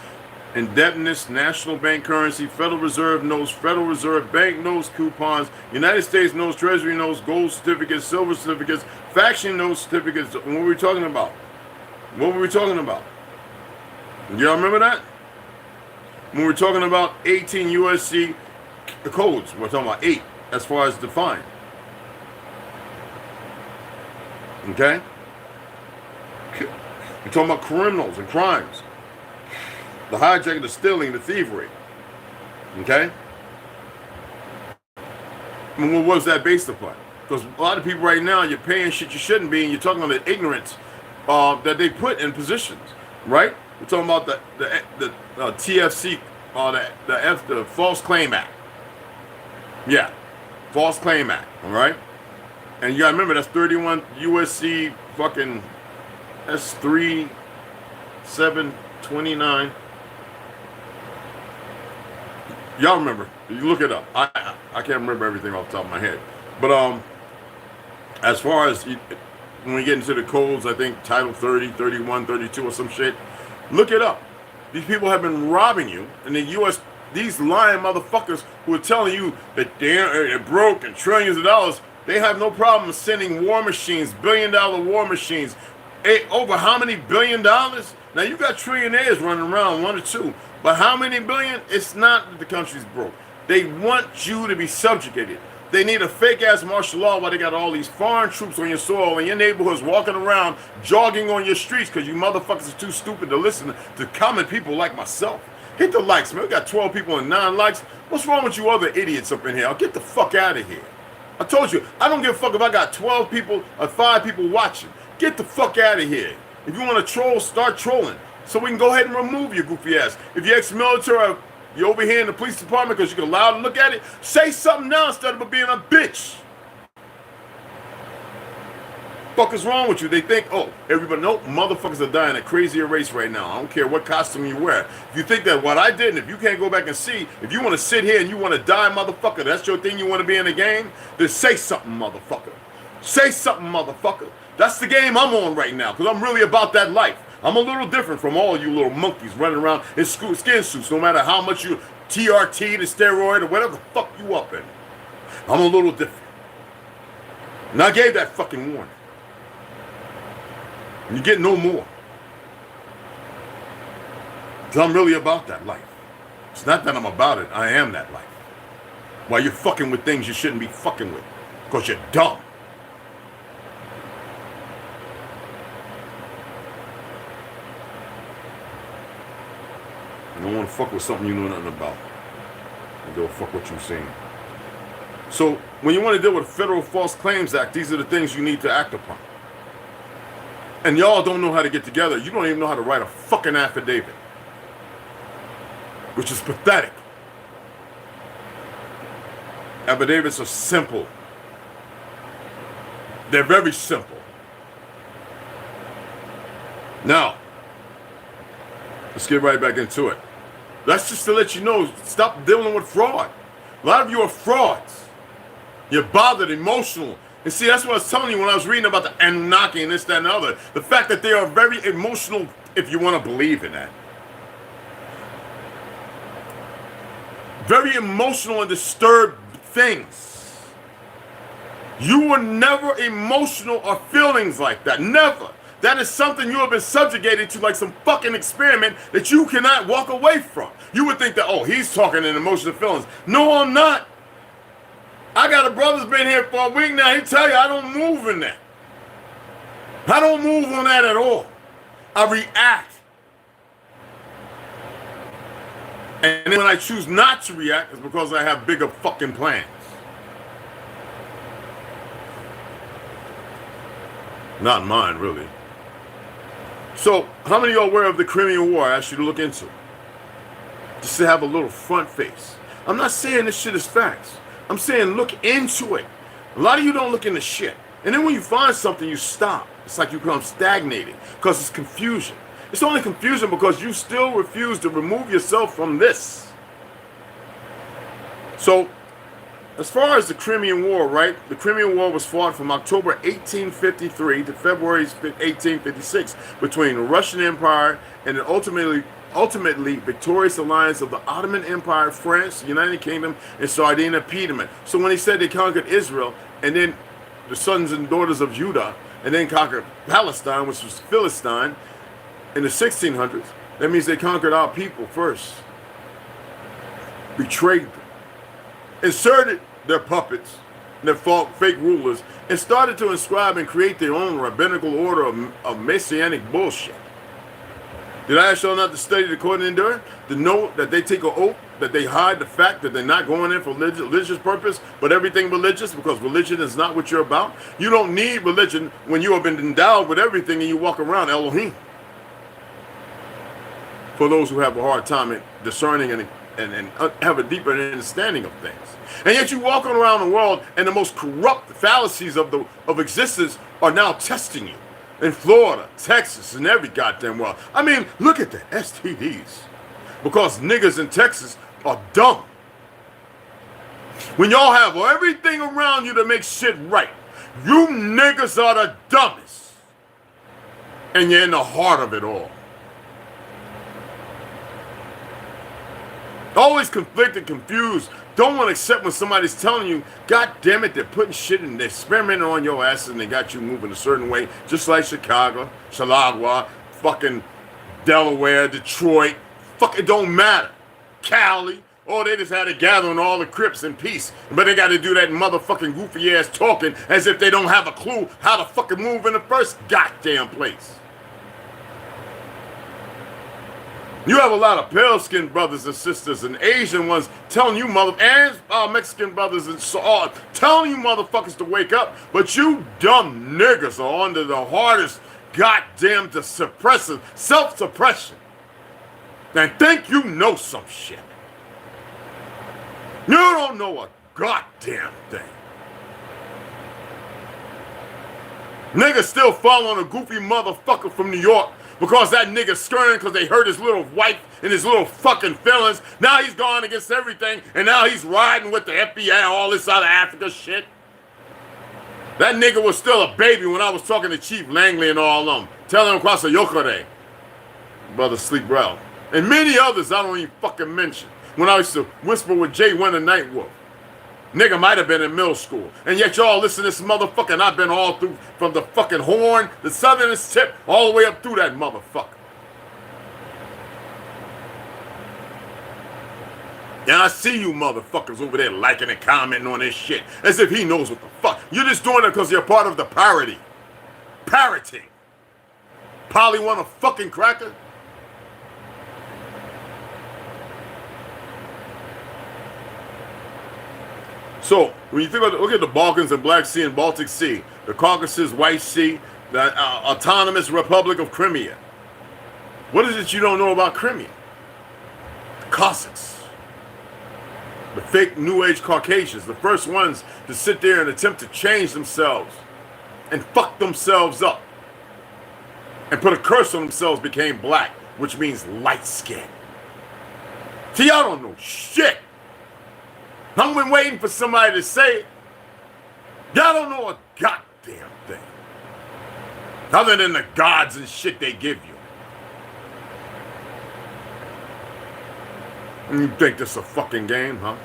B: indebtedness, national bank currency, Federal Reserve notes, Federal Reserve bank notes, coupons, United States notes, Treasury notes, gold certificates, silver certificates, faction notes, certificates. What were we talking about? What were we talking about? Y'all remember that? When we're talking about 18 USC codes, we're talking about 8 as far as defined. Okay? We're talking about criminals and crimes. The hijacking, the stealing, the thievery. Okay? And what was that based upon? Because a lot of people right now, you're paying shit you shouldn't be, and you're talking about the ignorance that they put in positions. Right? We're talking about the TFC, the False Claim Act. Yeah. False Claim Act. All right? And you gotta remember, that's 31 USC fucking, that's 3729. Y'all remember, you look it up. I can't remember everything off the top of my head. But as far as, when we get into the codes, I think Title 30, 31, 32 or some shit, look it up. These people have been robbing you in the U.S., these lying motherfuckers who are telling you that they're broke and trillions of dollars. They have no problem sending war machines, billion-dollar war machines. Over how many $1 billion? Now, you got trillionaires running around, 1 or 2. But how many billion? It's not that the country's broke. They want you to be subjugated. They need a fake-ass martial law while they got all these foreign troops on your soil and your neighborhoods walking around, jogging on your streets because you motherfuckers are too stupid to listen to common people like myself. Hit the likes, man. We got 12 people and 9 likes. What's wrong with you other idiots up in here? I'll get the fuck out of here. I told you, I don't give a fuck if I got 12 people or 5 people watching. Get the fuck out of here. If you want to troll, start trolling. So we can go ahead and remove your goofy ass. If you're ex-military or you're over here in the police department because you're allowed to look at it, say something now instead of being a bitch. Fuck is wrong with you? They think, oh, everybody, no, motherfuckers are dying at crazier rates right now. I don't care what costume you wear. If you think that what I did, and if you can't go back and see, if you want to sit here and you want to die, motherfucker, that's your thing, you want to be in the game, then say something, motherfucker. Say something, motherfucker. That's the game I'm on right now, because I'm really about that life. I'm a little different from all you little monkeys running around in skin suits, no matter how much you TRT, the steroid, or whatever the fuck you up in. I'm a little different. And I gave that fucking warning. And you get no more. Because I'm really about that life. It's not that I'm about it. I am that life. While you're fucking with things you shouldn't be fucking with. Because you're dumb. You don't want to fuck with something you know nothing about. You don't fuck what you're saying. So, when you want to deal with the Federal False Claims Act, these are the things you need to act upon. And y'all don't know how to get together. You don't even know how to write a fucking affidavit. Which is pathetic. Affidavits are simple. They're very simple. Now, Let's get right back into it. That's just to let you know, stop dealing with fraud. A lot of you are frauds. You're bothered, emotional. And see, that's what I was telling you when I was reading about the Anunnaki and this, that, and the other. The fact that they are very emotional, if you want to believe in that. Very emotional and disturbed things. You were never emotional or feelings like that. Never. That is something you have been subjugated to, like some fucking experiment that you cannot walk away from. You would think that, oh, he's talking in emotional feelings. No, I'm not. I got a brother's been here for a week now. He tell you I don't move in that. I don't move on that at all. I react. And then when I choose not to react, it's because I have bigger fucking plans. Not mine, really. So, how many of y'all aware of the Crimean War I asked you to look into? Just to have a little front face. I'm not saying this shit is facts. I'm saying look into it. A lot of you don't look into shit. And then when you find something, you stop. It's like you become stagnated because it's confusion. It's only confusion because you still refuse to remove yourself from this. So, as far as the Crimean War, right? The Crimean War was fought from October 1853 to February 1856 between the Russian Empire and the ultimately victorious alliance of the Ottoman Empire, France, the United Kingdom, and Sardinia Piedmont. So when he said they conquered Israel, and then the sons and daughters of Judah, and then conquered Palestine, which was Philistine, in the 1600s, that means they conquered our people first. Betrayed them. Inserted their puppets, their fake rulers, and started to inscribe and create their own rabbinical order of messianic bullshit. Did I ask y'all not to study the Court of Endurance? To know that they take an oath, that they hide the fact that they're not going in for religious purpose, but everything religious, because religion is not what you're about? You don't need religion when you have been endowed with everything and you walk around Elohim. For those who have a hard time discerning and have a deeper understanding of things. And yet you walking around the world and the most corrupt fallacies of existence are now testing you. In Florida, Texas, and every goddamn world. I mean, look at the STDs. Because niggas in Texas are dumb. When y'all have everything around you to make shit right, you niggas are the dumbest. And you're in the heart of it all. Always conflicted, confused. Don't want to accept when somebody's telling you, God damn it, they're putting shit in, they're experimenting on your asses and they got you moving a certain way, just like Chicago, fucking Delaware, Detroit, fuck it don't matter. Cali, oh, they just had a gathering all the Crips in peace, but they got to do that motherfucking goofy ass talking as if they don't have a clue how to fucking move in the first goddamn place. You have a lot of pale-skinned brothers and sisters and Asian ones telling you and Mexican brothers and so on, telling you motherfuckers to wake up, but you dumb niggas are under the hardest goddamn self-suppression. And think you know some shit. You don't know a goddamn thing. Niggas still following a goofy motherfucker from New York because that nigga skirting because they hurt his little wife and his little fucking feelings. Now he's gone against everything, and now he's riding with the FBI, all this other Africa shit. That nigga was still a baby when I was talking to Chief Langley and all of them, telling him across the Yokore, Brother Sleep Well, and many others I don't even fucking mention. When I used to whisper with Jay Winter Nightwolf. Nigga might have been in middle school. And yet y'all listen to this motherfucker, and I've been all through, from the fucking horn, the southernest tip, all the way up through that motherfucker. And I see you motherfuckers over there liking and commenting on this shit, as if he knows what the fuck. You're just doing it because you're part of the parody. Parroting. Polly want a fucking cracker? So, when you think about look at the Balkans and Black Sea and Baltic Sea, the Caucasus, White Sea, the autonomous Republic of Crimea. What is it you don't know about Crimea? The Cossacks. The fake New Age Caucasians, the first ones to sit there and attempt to change themselves and fuck themselves up and put a curse on themselves became black which means light skin. See, y'all don't know shit. I've been waiting for somebody to say it. Y'all don't know a goddamn thing. Other than the gods and shit they give you. And you think this a fucking game, huh?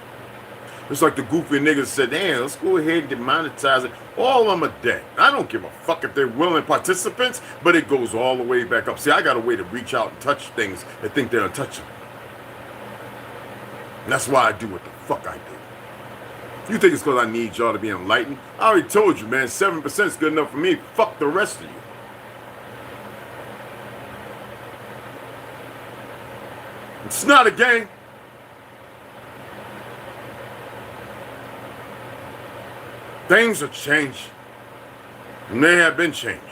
B: It's like the goofy niggas said, damn, let's go ahead and demonetize it. All of them are dead. I don't give a fuck if they're willing participants, but it goes all the way back up. See, I got a way to reach out and touch things that think they're untouchable. And that's why I do what the fuck I do. You think it's because I need y'all to be enlightened? I already told you, man, 7% is good enough for me. Fuck the rest of you. It's not a game. Things are changing. And they have been changed.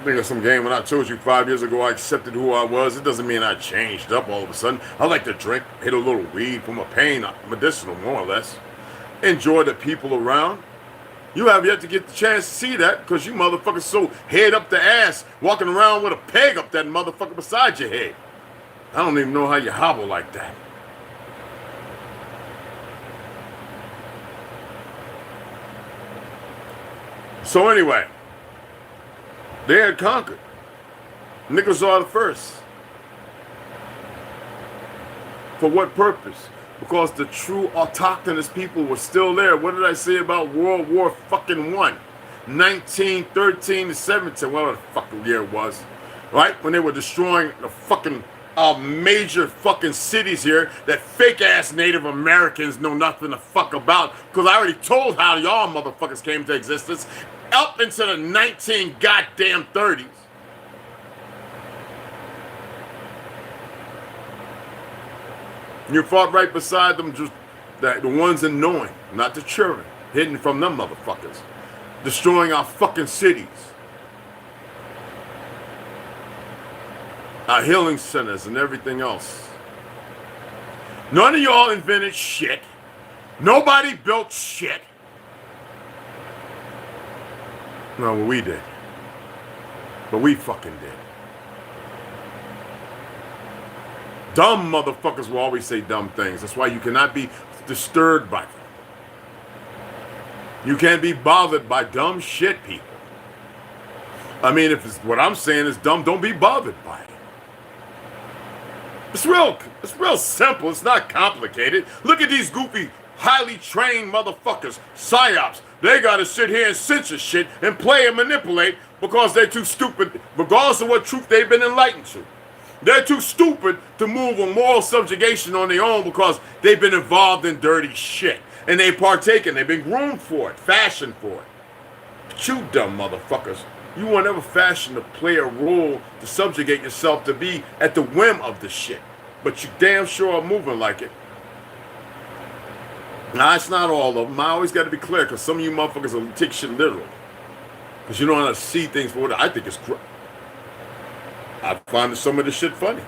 B: I think of some game when I told you 5 years ago I accepted who I was. It doesn't mean I changed up all of a sudden. I like to drink, hit a little weed for my pain, medicinal more or less. Enjoy the people around. You have yet to get the chance to see that because you motherfuckers so head up the ass, walking around with a peg up that motherfucker beside your head. I don't even know how you hobble like that. So anyway, they had conquered. Niggas are the first. For what purpose? Because the true autochthonous people were still there. What did I say about World War fucking I? 1913 to 17, whatever the fucking year it was. Right? When they were destroying the fucking major fucking cities here that fake ass Native Americans know nothing the fuck about. Because I already told how y'all motherfuckers came into existence. Up into the 19 goddamn 30s. You fought right beside them, just the ones in knowing, not the children, hidden from them motherfuckers, destroying our fucking cities, our healing centers and everything else. None of y'all invented shit. Nobody built shit. No, well, we did. But we fucking did. Dumb motherfuckers will always say dumb things. That's why you cannot be disturbed by them. You can't be bothered by dumb shit, people. I mean, if it's, what I'm saying is dumb, don't be bothered by it. It's real simple. It's not complicated. Look at these goofy, highly trained motherfuckers, psyops. They gotta sit here and censor shit and play and manipulate because they're too stupid, regardless of what truth they've been enlightened to. They're too stupid to move on moral subjugation on their own because they've been involved in dirty shit. And they partake and they've been groomed for it, fashioned for it. But you dumb motherfuckers, you weren't ever fashioned to play a role to subjugate yourself to be at the whim of the shit. But you damn sure are moving like it. Now, it's not all of them. I always got to be clear because some of you motherfuckers will take shit literal. Because you don't know how to see things for what I think is correct. I find some of this shit funny.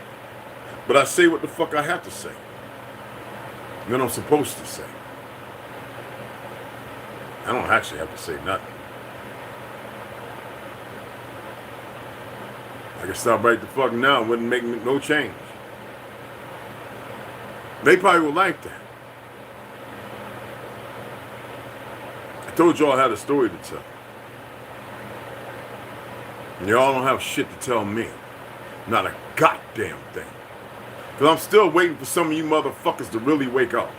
B: But I say what the fuck I have to say. Then I'm supposed to say. I don't actually have to say nothing. I can stop right the fuck now. It wouldn't make no change. They probably would like that. I told y'all I had a story to tell. And y'all don't have shit to tell me. Not a goddamn thing. Because I'm still waiting for some of you motherfuckers to really wake up.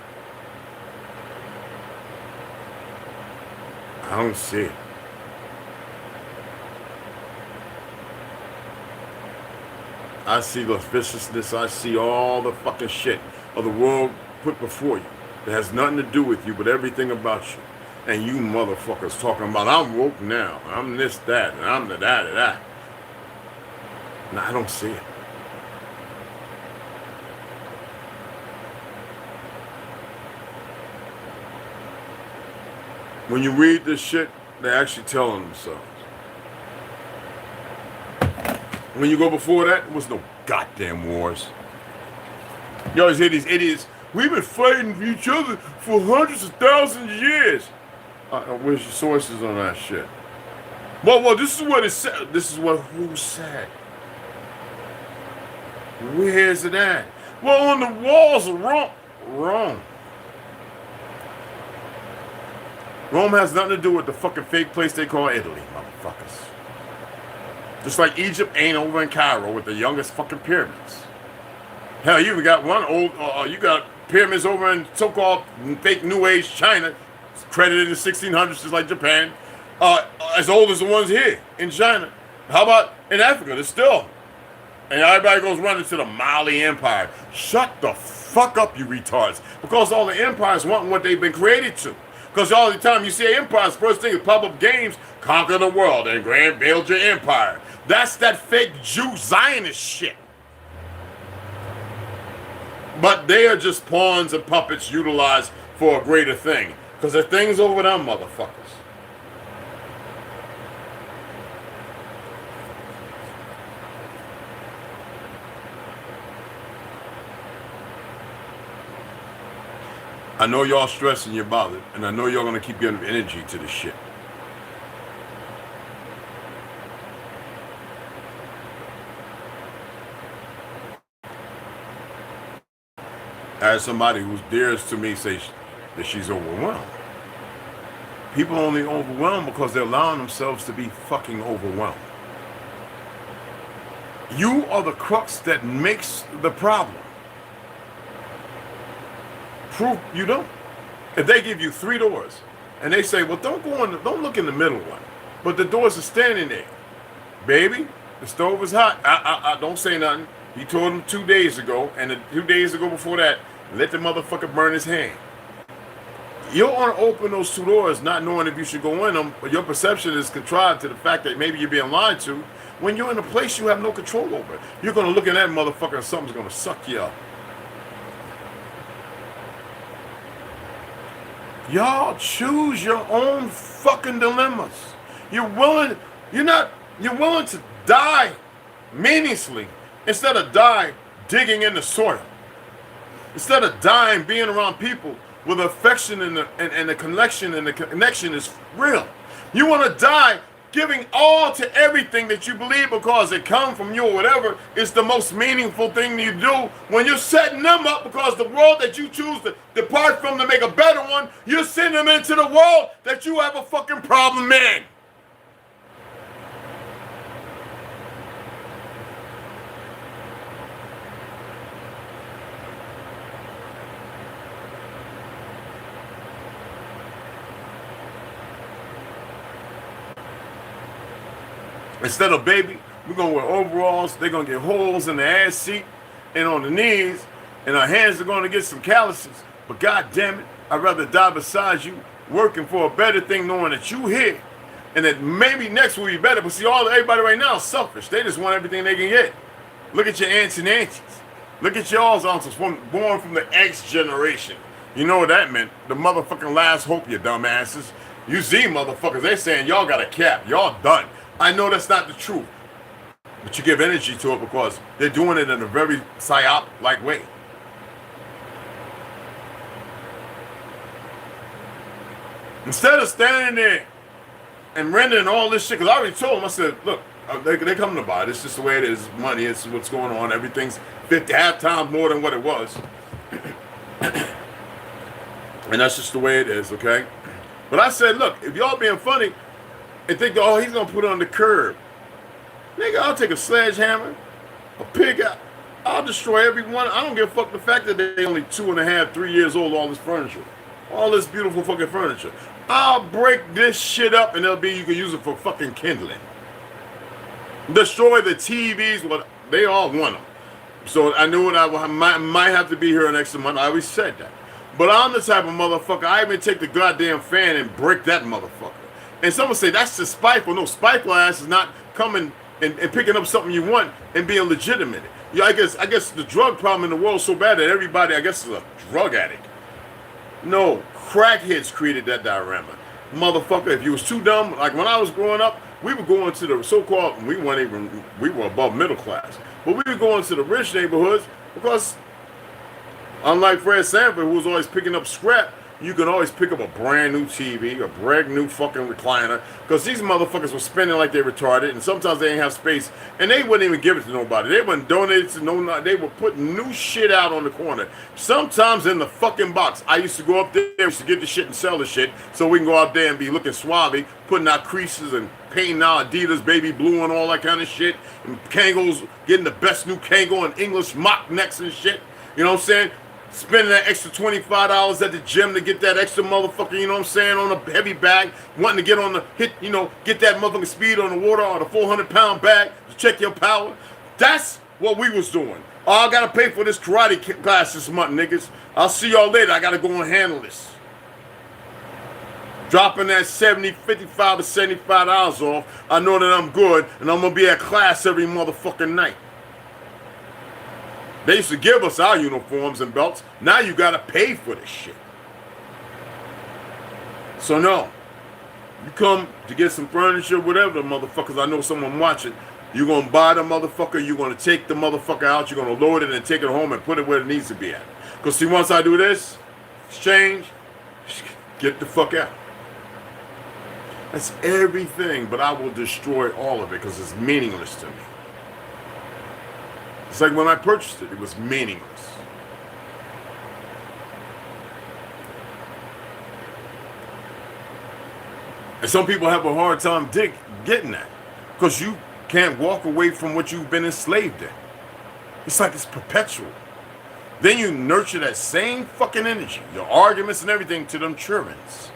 B: I don't see it. I see the viciousness. I see all the fucking shit of the world put before you. That has nothing to do with you, but everything about you. And you motherfuckers talking about, I'm woke now. I'm this, that, and I'm the that. No, I don't see it. When you read this shit, they're actually telling themselves. When you go before that, there was no goddamn wars. You always hear these idiots, we've been fighting for each other for hundreds of thousands of years. Where's your sources on that shit? Well, this is what it said. This is what who said. Where's it at? Well, on the walls. Wrong. Rome has nothing to do with the fucking fake place they call Italy, motherfuckers. Just like Egypt ain't over in Cairo with the youngest fucking pyramids. Hell, you even got one old, you got pyramids over in so-called fake New Age China, credited in the 1600s, just like Japan, as old as the ones here in China. How about in Africa? They're still. And everybody goes running to the Mali Empire. Shut the fuck up, you retards. Because all the empires want what they've been created to. Because all the time you see empires, first thing is pop up games, conquer the world and grand build your empire. That's that fake Jew Zionist shit. But they are just pawns and puppets utilized for a greater thing. Because the thing's over them motherfuckers. I know y'all stressed and you're bothered, and I know y'all gonna keep giving energy to this shit. As somebody who's dearest to me say that she's overwhelmed. People only overwhelmed because they're allowing themselves to be fucking overwhelmed. You are the crux that makes the problem. Proof you don't. If they give you 3 doors and they say, well, don't look in the middle one, but the doors are standing there. Baby, the stove is hot. I don't say nothing. He told him 2 days ago, and the 2 days ago before that, let the motherfucker burn his hand. You'll want to open those 2 doors not knowing if you should go in them, but your perception is contrived to the fact that maybe you're being lied to. When you're in a place you have no control over, you're going to look at that motherfucker and something's going to suck you up. Y'all choose your own fucking dilemmas. You're willing to die meaninglessly instead of die digging in the soil. Instead of dying being around people with affection and the connection is real. You want to die giving all to everything that you believe because it comes from you or whatever is the most meaningful thing you do. When you're setting them up because the world that you choose to depart from to make a better one, you're sending them into the world that you have a fucking problem in. Instead of baby, we're going to wear overalls. They're going to get holes in the ass seat and on the knees. And our hands are going to get some calluses. But God damn it, I'd rather die beside you working for a better thing knowing that you here. And that maybe next will be better. But see, everybody right now is selfish. They just want everything they can get. Look at your aunts and aunties. Look at y'all's uncles born from the X generation. You know what that meant? The motherfucking last hope, you dumbasses. You see motherfuckers, they saying y'all got a cap. Y'all done. I know that's not the truth, but you give energy to it because they're doing it in a very psyop-like way. Instead of standing there and rendering all this shit, because I already told them, I said, look, they come to buy. It's just the way it is. Money, it's what's going on. Everything's 50 half times more than what it was. And that's just the way it is, okay? But I said, look, if y'all being funny, and think, oh, he's going to put it on the curb. Nigga, I'll take a sledgehammer, a pig out. I'll destroy every one. I don't give a fuck the fact that they're only 2.5, 3 years old, all this furniture. All this beautiful fucking furniture. I'll break this shit up and you can use it for fucking kindling. Destroy the TVs. Well, they all want them. So I knew I might have to be here next month. I always said that. But I'm the type of motherfucker, I even take the goddamn fan and break that motherfucker. And someone say, that's just spiteful. No, spiteful ass is not coming and picking up something you want and being legitimate. Yeah, I guess the drug problem in the world is so bad that everybody, I guess, is a drug addict. No, crackheads created that diorama. Motherfucker, if you was too dumb, like when I was growing up, we were going to the so-called, we were above middle class, but we were going to the rich neighborhoods because, unlike Fred Sanford, who was always picking up scrap, you can always pick up a brand new TV, a brand new fucking recliner, because these motherfuckers were spending like they retarded, and sometimes they didn't have space, and they wouldn't even give it to nobody. They wouldn't donate it to no, they would put new shit out on the corner. Sometimes in the fucking box. I used to go up there, used to get the shit and sell the shit, so we can go out there and be looking suave, putting out creases and painting out Adidas baby blue and all that kind of shit, and Kangos, getting the best new Kango and English mock necks and shit. You know what I'm saying? Spending that extra $25 at the gym to get that extra motherfucker, you know what I'm saying, on a heavy bag, wanting to get on the hit, you know, get that motherfucking speed on the water or the 400-pound bag to check your power. That's what we was doing. Oh, I gotta pay for this karate class this month, niggas. I'll see y'all later. I gotta go and handle this. Dropping that $55 or $75 off, I know that I'm good and I'm gonna be at class every motherfucking night. They used to give us our uniforms and belts. Now you gotta pay for this shit. So no, you come to get some furniture, whatever, motherfuckers. I know someone watching. You're gonna buy the motherfucker. You're gonna take the motherfucker out. You're gonna load it and take it home and put it where it needs to be at. Cause see, once I do this, exchange, get the fuck out. That's everything, but I will destroy all of it because it's meaningless to me. It's like when I purchased it, it was meaningless. And some people have a hard time getting that because you can't walk away from what you've been enslaved in. It's like it's perpetual. Then you nurture that same fucking energy, your arguments and everything to them childrens,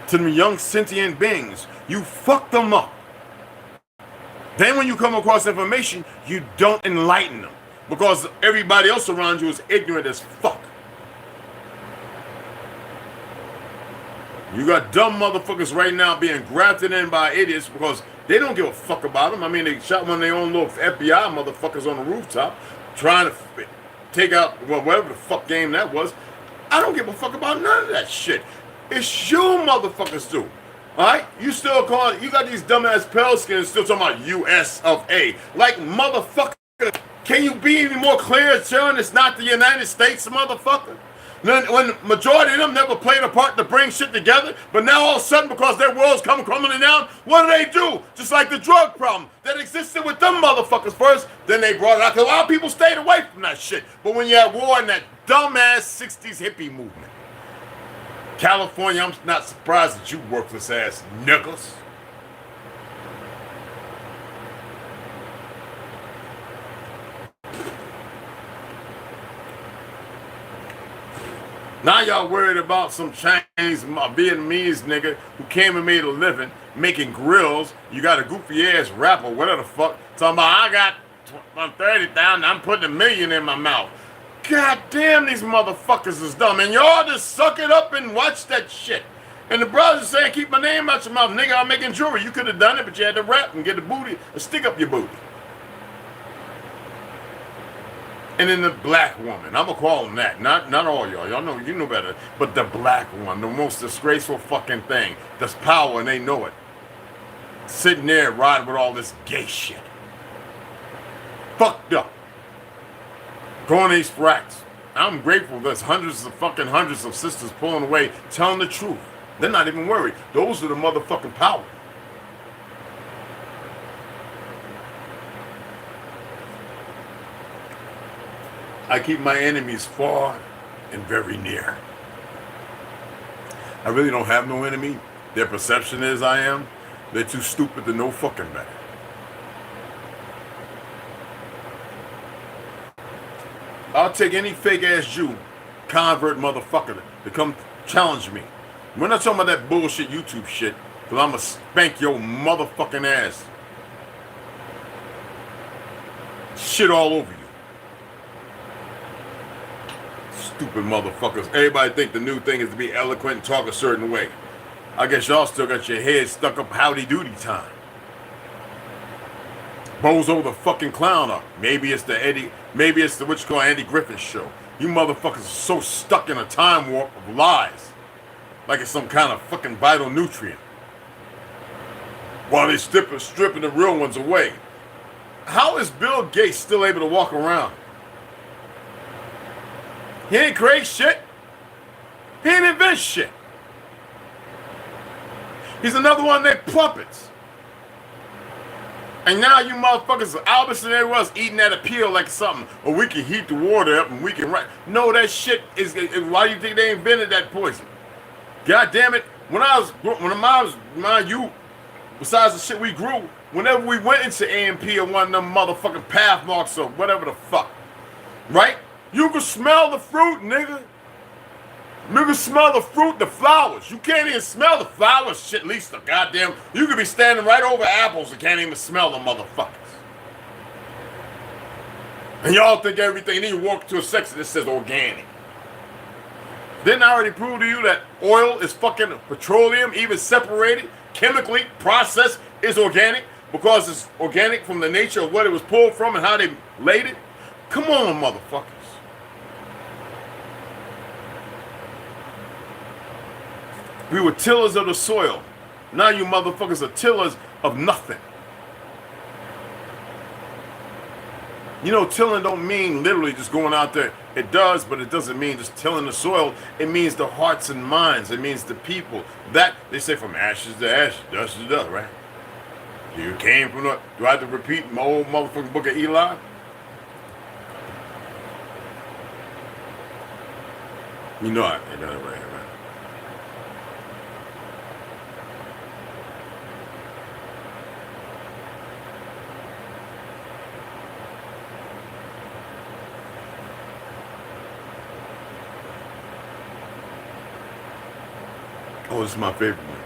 B: to them young sentient beings. You fuck them up. Then when you come across information, you don't enlighten them because everybody else around you is ignorant as fuck. You got dumb motherfuckers right now being grafted in by idiots because they don't give a fuck about them. I mean, they shot one of their own little FBI motherfuckers on the rooftop trying to take out, well, whatever the fuck game that was. I don't give a fuck about none of that shit. It's you motherfuckers do. Alright? You still calling, you got these dumbass pale skins still talking about US of A. Like, motherfucker, can you be any more clear, John? It's not the United States, motherfucker. When majority of them never played a part to bring shit together, but now all of a sudden, because their world's come crumbling down, what do? Just like the drug problem that existed with them motherfuckers first, then they brought it out. Because a lot of people stayed away from that shit. But when you had war in that dumbass 60s hippie movement, California, I'm not surprised at you worthless ass niggas. Now y'all worried about some Chinese, Vietnamese nigga who came and made a living making grills. You got a goofy ass rapper, whatever the fuck, talking about I got 30,000, I'm putting $1 million in my mouth. God damn, these motherfuckers is dumb. And y'all just suck it up and watch that shit. And the brothers are saying, keep my name out your mouth. Nigga, I'm making jewelry. You could have done it, but you had to rap and get the booty and stick up your booty. And then the black woman, I'm gonna call them that. Not all y'all. Y'all know, you know better. But the black one, the most disgraceful fucking thing. There's power and they know it. Sitting there riding with all this gay shit. Fucked up. Going these fracks. I'm grateful there's hundreds of sisters pulling away, telling the truth. They're not even worried. Those are the motherfucking power. I keep my enemies far and very near. I really don't have no enemy. Their perception is I am. They're too stupid to know fucking better. I'll take any fake ass Jew, convert motherfucker to come challenge me. We're not talking about that bullshit YouTube shit, because I'm going to spank your motherfucking ass. Shit all over you. Stupid motherfuckers. Everybody think the new thing is to be eloquent and talk a certain way. I guess y'all still got your head stuck up howdy doody time. Bozo the fucking clown up. Maybe it's the what you call Andy Griffith show. You motherfuckers are so stuck in a time warp of lies. Like it's some kind of fucking vital nutrient. While they stripping the real ones away. How is Bill Gates still able to walk around? He ain't create shit. He didn't invent shit. He's another one of their puppets. And now you motherfuckers are Albus and everyone else eating that appeal like something. Or we can heat the water up and we can No, that shit is why do you think they invented that poison? God damn it. When I was mind you, besides the shit we grew, whenever we went into AMP or one of them motherfucking path marks or whatever the fuck, right? You can smell the fruit, nigga. You can smell the fruit, the flowers. You can't even smell the flowers, shit, at least the goddamn. You could be standing right over apples and can't even smell the motherfuckers. And y'all think everything, then you walk to a section that says organic. Didn't I already prove to you that oil is fucking petroleum, even separated, chemically processed, is organic? Because it's organic from the nature of what it was pulled from and how they laid it? Come on, motherfuckers. We were tillers of the soil. Now you motherfuckers are tillers of nothing. You know, tilling don't mean literally just going out there. It does, but it doesn't mean just tilling the soil. It means the hearts and minds. It means the people. That, they say from ashes to ashes, dust to dust, right? You came from the, do I have to repeat my old motherfucking book of Eli? You know I ain't done it right here, man. Oh, this is my favorite one.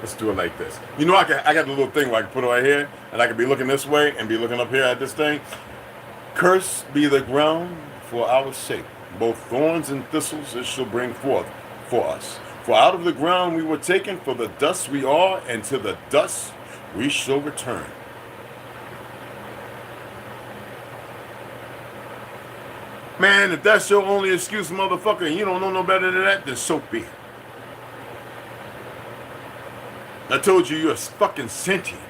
B: Let's do it like this. You know, I got a little thing where I can put it right here, and I can be looking this way and be looking up here at this thing. Cursed be the ground for our sake. Both thorns and thistles it shall bring forth for us. For out of the ground we were taken, for the dust we are, and to the dust we shall return. Man, if that's your only excuse, motherfucker, and you don't know no better than that, then so be it. I told you you're fucking sentient.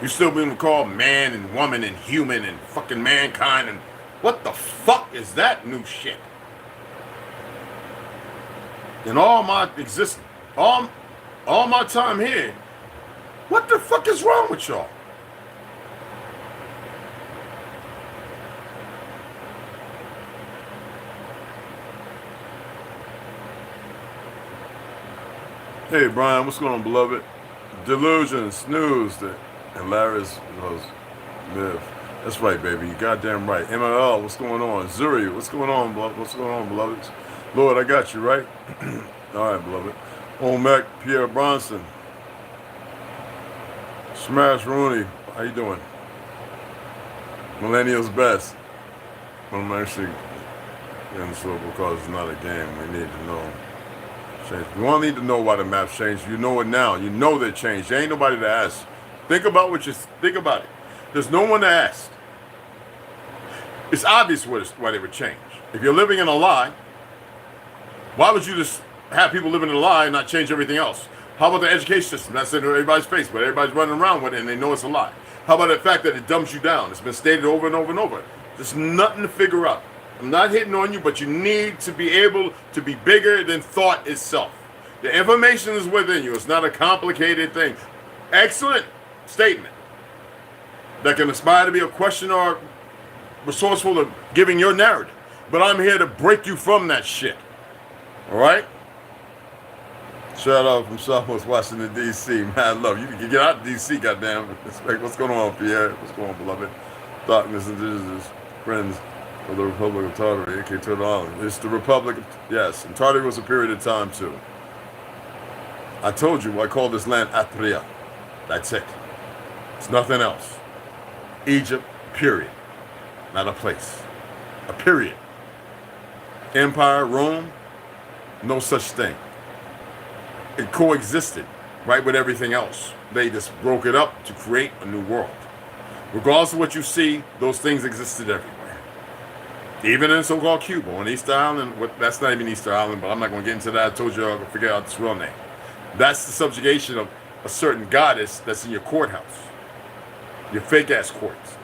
B: You still being called man and woman and human and fucking mankind and what the fuck is that new shit? In all my existence, all my time here, what the fuck is wrong with y'all? Hey Brian, what's going on, beloved? Delusion, snooze, and Larry's was live. That's right, baby. You goddamn right. MLL, what's going on? Zuri, what's going on, what's going on, beloveds? Lord, I got you, right? All right, beloved. Omek, Pierre Bronson. Smash Rooney, how you doing? Millennials best. I'm actually getting slow because it's not a game. We need to know. We won't need to know why the map changed. You know it now. You know they changed. There ain't nobody to ask. Think about think about it. There's no one to ask. It's obvious why they would change. If you're living in a lie, why would you just have people living in a lie and not change everything else? How about the education system? That's in everybody's face, but everybody's running around with it and they know it's a lie. How about the fact that it dumbs you down? It's been stated over and over and over. There's nothing to figure out. I'm not hitting on you, but you need to be able to be bigger than thought itself. The information is within you. It's not a complicated thing. Excellent statement that can aspire to be a question or resourceful of giving your narrative. But I'm here to break you from that shit. All right? Shout out from Southwest Washington, D.C. Mad love. You can get out of D.C., goddamn. What's going on, Pierre? What's going on, beloved? Darkness, indigenous friends of the Republic of Tartary, aka Turtle Island. It's the Republic, yes. And Tartary was a period of time, too. I told you I call this land Atria. That's it. It's nothing else. Egypt, period. Not a place. A period. Empire, Rome, no such thing. It coexisted right with everything else. They just broke it up to create a new world. Regardless of what you see, those things existed everywhere. Even in so-called Cuba, on Easter Island, that's not even Easter Island, but I'm not going to get into that. I told you I could figure out its real name. That's the subjugation of a certain goddess that's in your courthouse. Your fake-ass courts.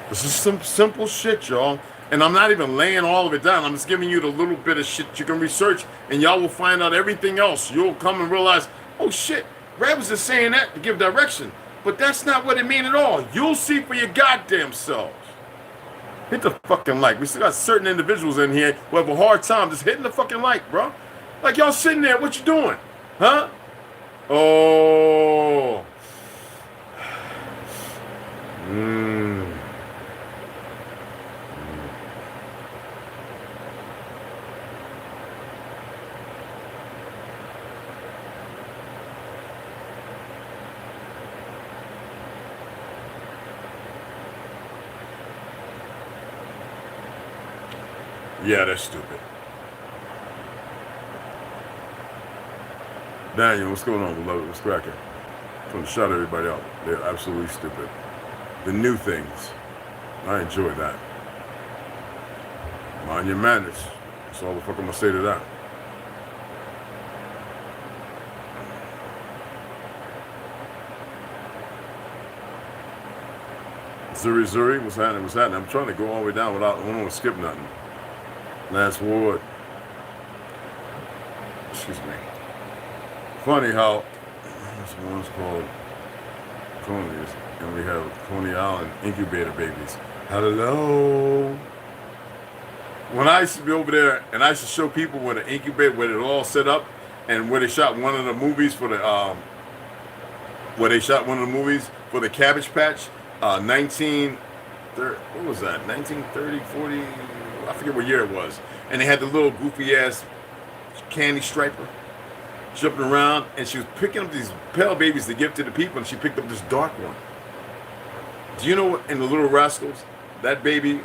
B: This is some simple shit, y'all. And I'm not even laying all of it down. I'm just giving you the little bit of shit you can research, and y'all will find out everything else. You'll come and realize, oh shit, Brad was just saying that to give direction. But that's not what it means at all. You'll see for your goddamn selves. Hit the fucking like. We still got certain individuals in here who have a hard time just hitting the fucking like, bro. Like y'all sitting there, what you doing? Huh? Oh. Yeah, that's stupid. Daniel, what's going on, beloved? What's cracking? I'm trying to shout everybody out. They're absolutely stupid. The new things. I enjoy that. Mind your manners. That's all the fuck I'm gonna say to that. Zuri, what's happening? What's happening? I'm trying to go all the way down without, I don't want to skip nothing. Last word. Excuse me. Funny how this one's called Coney's, and we have Coney Island incubator babies. Hello. When I used to be over there, and I used to show people where the incubator, where it all set up, and where they shot one of the movies for the Cabbage Patch, 1930, 40, I forget what year it was. And they had the little goofy ass candy striper jumping around, and she was picking up these pale babies to give to the people, and she picked up this dark one. Do you know what, in the Little Rascals, that baby,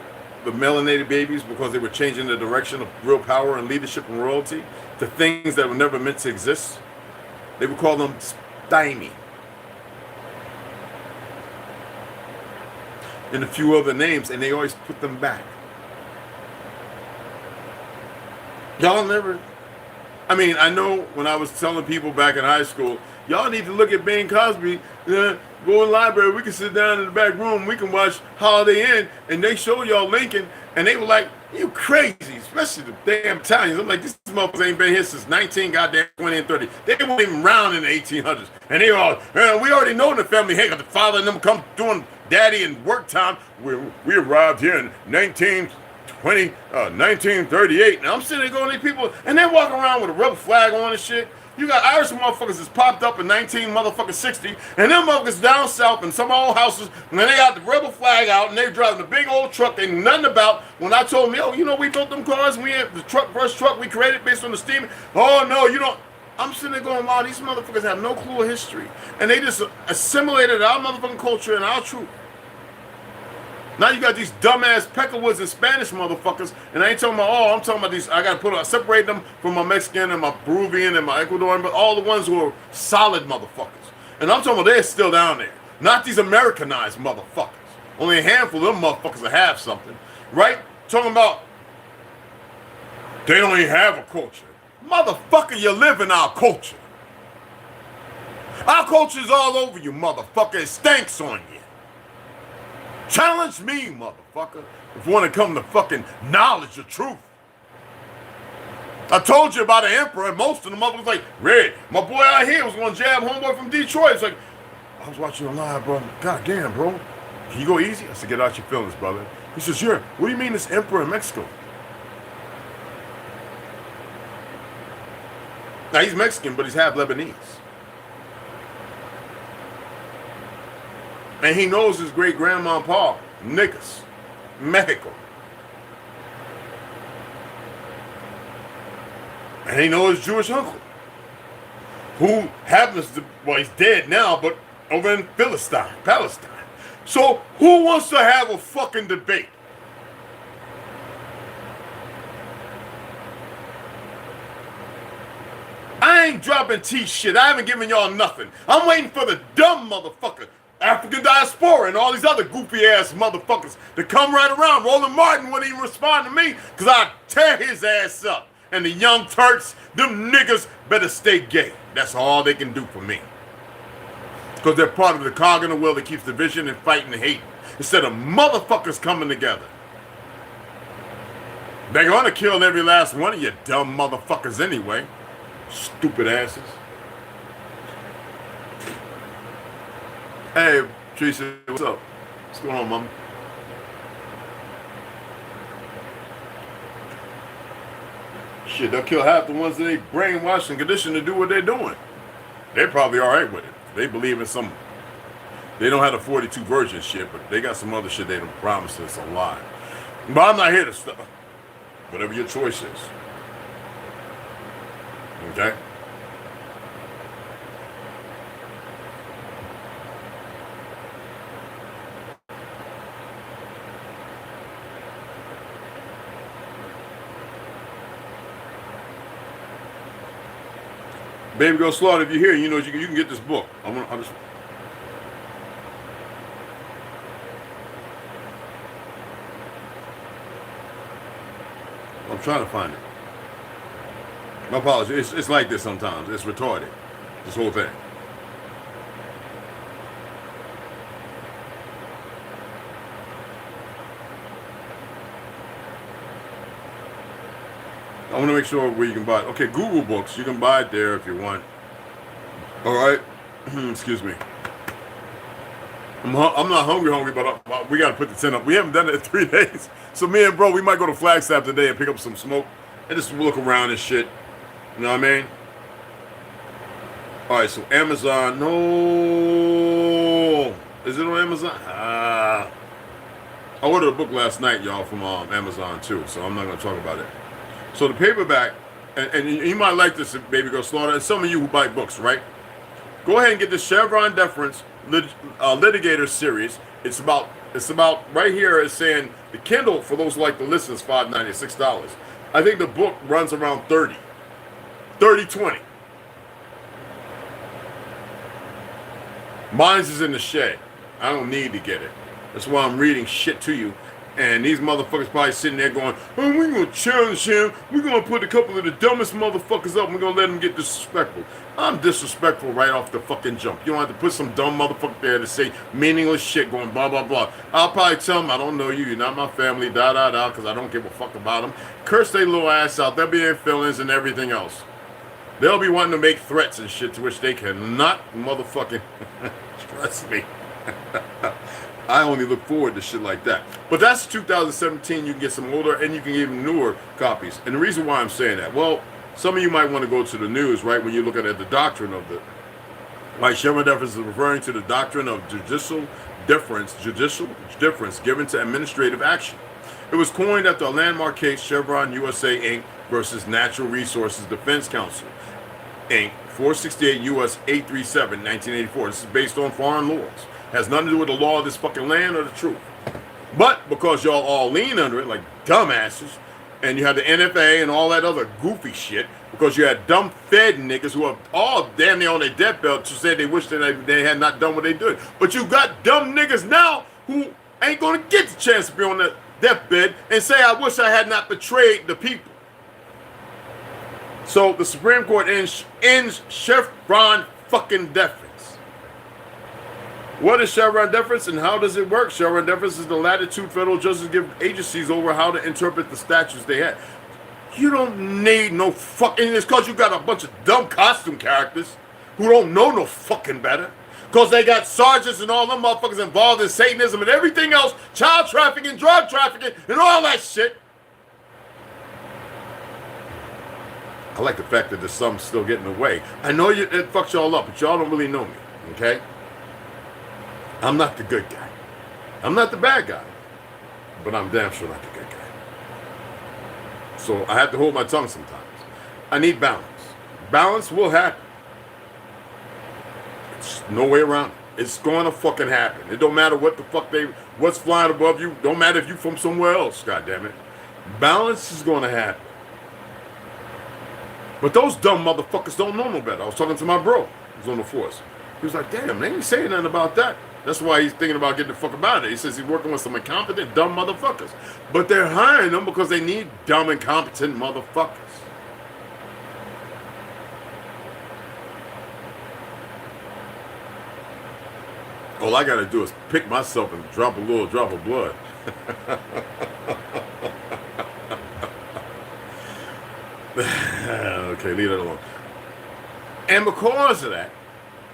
B: the melanated babies, because they were changing the direction of real power and leadership and royalty to things that were never meant to exist, they would call them stymie. And a few other names, and they always put them back. Y'all never, I mean, I know when I was telling people back in high school, y'all need to look at Bing Cosby, go in the library, we can sit down in the back room, we can watch Holiday Inn, and they show y'all Lincoln, and they were like, you crazy, especially the damn Italians. I'm like, this motherfuckers ain't been here since 19, goddamn 20 and 30. They weren't even around in the 1800s. And they all, we already know in the family, hey, got the father and them come doing daddy and work time. We arrived here in 1938. And I'm sitting there going to these people, and they're walking around with a rubber flag on and shit. You got Irish motherfuckers that's popped up in 1960, and them motherfuckers down south in some old houses, and then they got the rebel flag out, and they driving a big old truck they knew nothing about. When I told them, yo, you know, we built them cars, we had the first truck we created based on the steam. Oh no, you don't. I'm sitting there going, wow, these motherfuckers have no clue of history, and they just assimilated our motherfucking culture and our truth. Now you got these dumbass Peckerwoods and Spanish motherfuckers, and I ain't talking about all. I'm talking about these. I got to separate them from my Mexican and my Peruvian and my Ecuadorian, but all the ones who are solid motherfuckers. And I'm talking about they're still down there, not these Americanized motherfuckers. Only a handful of them motherfuckers that have something, right? Talking about they don't even have a culture. Motherfucker, you live in our culture. Our culture's all over you, motherfucker. It stinks on you. Challenge me, motherfucker, if you want to come to fucking knowledge of truth. I told you about the emperor, and most of the motherfuckers like, Red, my boy out here was going to jab homeboy from Detroit. It's like, I was watching you live, bro. God damn, bro. Can you go easy? I said, get out your feelings, brother. He says, yeah, what do you mean this emperor in Mexico? Now, he's Mexican, but he's half Lebanese. And he knows his great-grandma and pa, niggas, Mexico. And he knows his Jewish uncle, who happens to, well, he's dead now, but over in Palestine. So who wants to have a fucking debate? I ain't dropping T shit. I haven't given y'all nothing. I'm waiting for the dumb motherfucker, African diaspora, and all these other goofy ass motherfuckers to come right around. Roland Martin wouldn't even respond to me because I'd tear his ass up. And the young Turks, them niggas better stay gay. That's all they can do for me. Because they're part of the cog in the wheel that keeps division and fighting and hate. instead of motherfuckers coming together. They're gonna kill every last one of you dumb motherfuckers anyway. Stupid asses. Hey, Teresa, what's up? What's going on, mama? Shit, they'll kill half the ones that they brainwashed and conditioned to do what they're doing. They're probably all right with it. They believe in some. They don't have the 42 virgin shit, but they got some other shit they don't promise us a lie. But I'm not here to stuff. Whatever your choice is. Okay? Baby Girl Slaughter, if you're here, you know you can get this book. I'm trying to find it. My apologies. It's like this sometimes. It's retarded. This whole thing. I want to make sure where you can buy it. Okay, Google Books. You can buy it there if you want. All right. Excuse me. I'm not hungry, but we got to put the tent up. We haven't done it in 3 days. So me and bro, we might go to Flagstaff today and pick up some smoke and just look around and shit. You know what I mean? All right, so Amazon. No. Is it on Amazon? I ordered a book last night, y'all, from Amazon too, so I'm not going to talk about it. So the paperback, and you might like this, Baby Girl Slaughter, and some of you who buy books, right? Go ahead and get the Chevron Deference Litigator series. It's about right here. It's saying the Kindle, for those who like to listen, is $5.96. I think the book runs around 30, 20. Mine's is in the shed. I don't need to get it. That's why I'm reading shit to you. And these motherfuckers probably sitting there going, oh, we're going to challenge him. We're going to put a couple of the dumbest motherfuckers up and we're going to let them get disrespectful. I'm disrespectful right off the fucking jump. You don't have to put some dumb motherfucker there to say meaningless shit going blah, blah, blah. I'll probably tell them, I don't know you. You're not my family, because I don't give a fuck about them. Curse their little ass out. They'll be in feelings and everything else. They'll be wanting to make threats and shit to which they cannot motherfucking trust me. I only look forward to shit like that. But that's 2017. You can get some older and you can get even newer copies. And the reason why I'm saying that, well, some of you might want to go to the news, right, when you're looking at the doctrine of the, like Chevron deference is referring to the doctrine of judicial difference given to administrative action. It was coined after a landmark case, Chevron USA Inc. versus Natural Resources Defense Council, Inc., 468 U.S. 837, 1984. This is based on foreign laws. Has nothing to do with the law of this fucking land or the truth. But because y'all all lean under it like dumbasses, and you had the NFA and all that other goofy shit, because you had dumb Fed niggas who are all damn near on their deathbed to say they wish that they had not done what they did. But you got dumb niggas now who ain't gonna get the chance to be on the deathbed and say, I wish I had not betrayed the people. So the Supreme Court ends Chevron fucking deference. What is Chevron deference and how does it work? Chevron deference is the latitude federal judges give agencies over how to interpret the statutes they have. You don't need no fucking, it's because you got a bunch of dumb costume characters who don't know no fucking better. Because they got sergeants and all them motherfuckers involved in Satanism and everything else, child trafficking, drug trafficking, and all that shit. I like the fact that there's some still getting away. I know it fucks y'all up, but y'all don't really know me, okay? I'm not the good guy. I'm not the bad guy. But I'm damn sure not the good guy. So I have to hold my tongue sometimes. I need balance. Balance will happen. It's no way around it. It's going to fucking happen. It don't matter what the fuck what's flying above you. Don't matter if you from somewhere else, goddammit. Balance is going to happen. But those dumb motherfuckers don't know no better. I was talking to my bro. He was on the force. He was like, damn, they ain't saying nothing about that. That's why he's thinking about getting the fuck about it. He says he's working with some incompetent, dumb motherfuckers. But they're hiring them because they need dumb, incompetent motherfuckers. All I gotta do is pick myself and drop a little drop of blood. Okay, leave that alone. And because of that,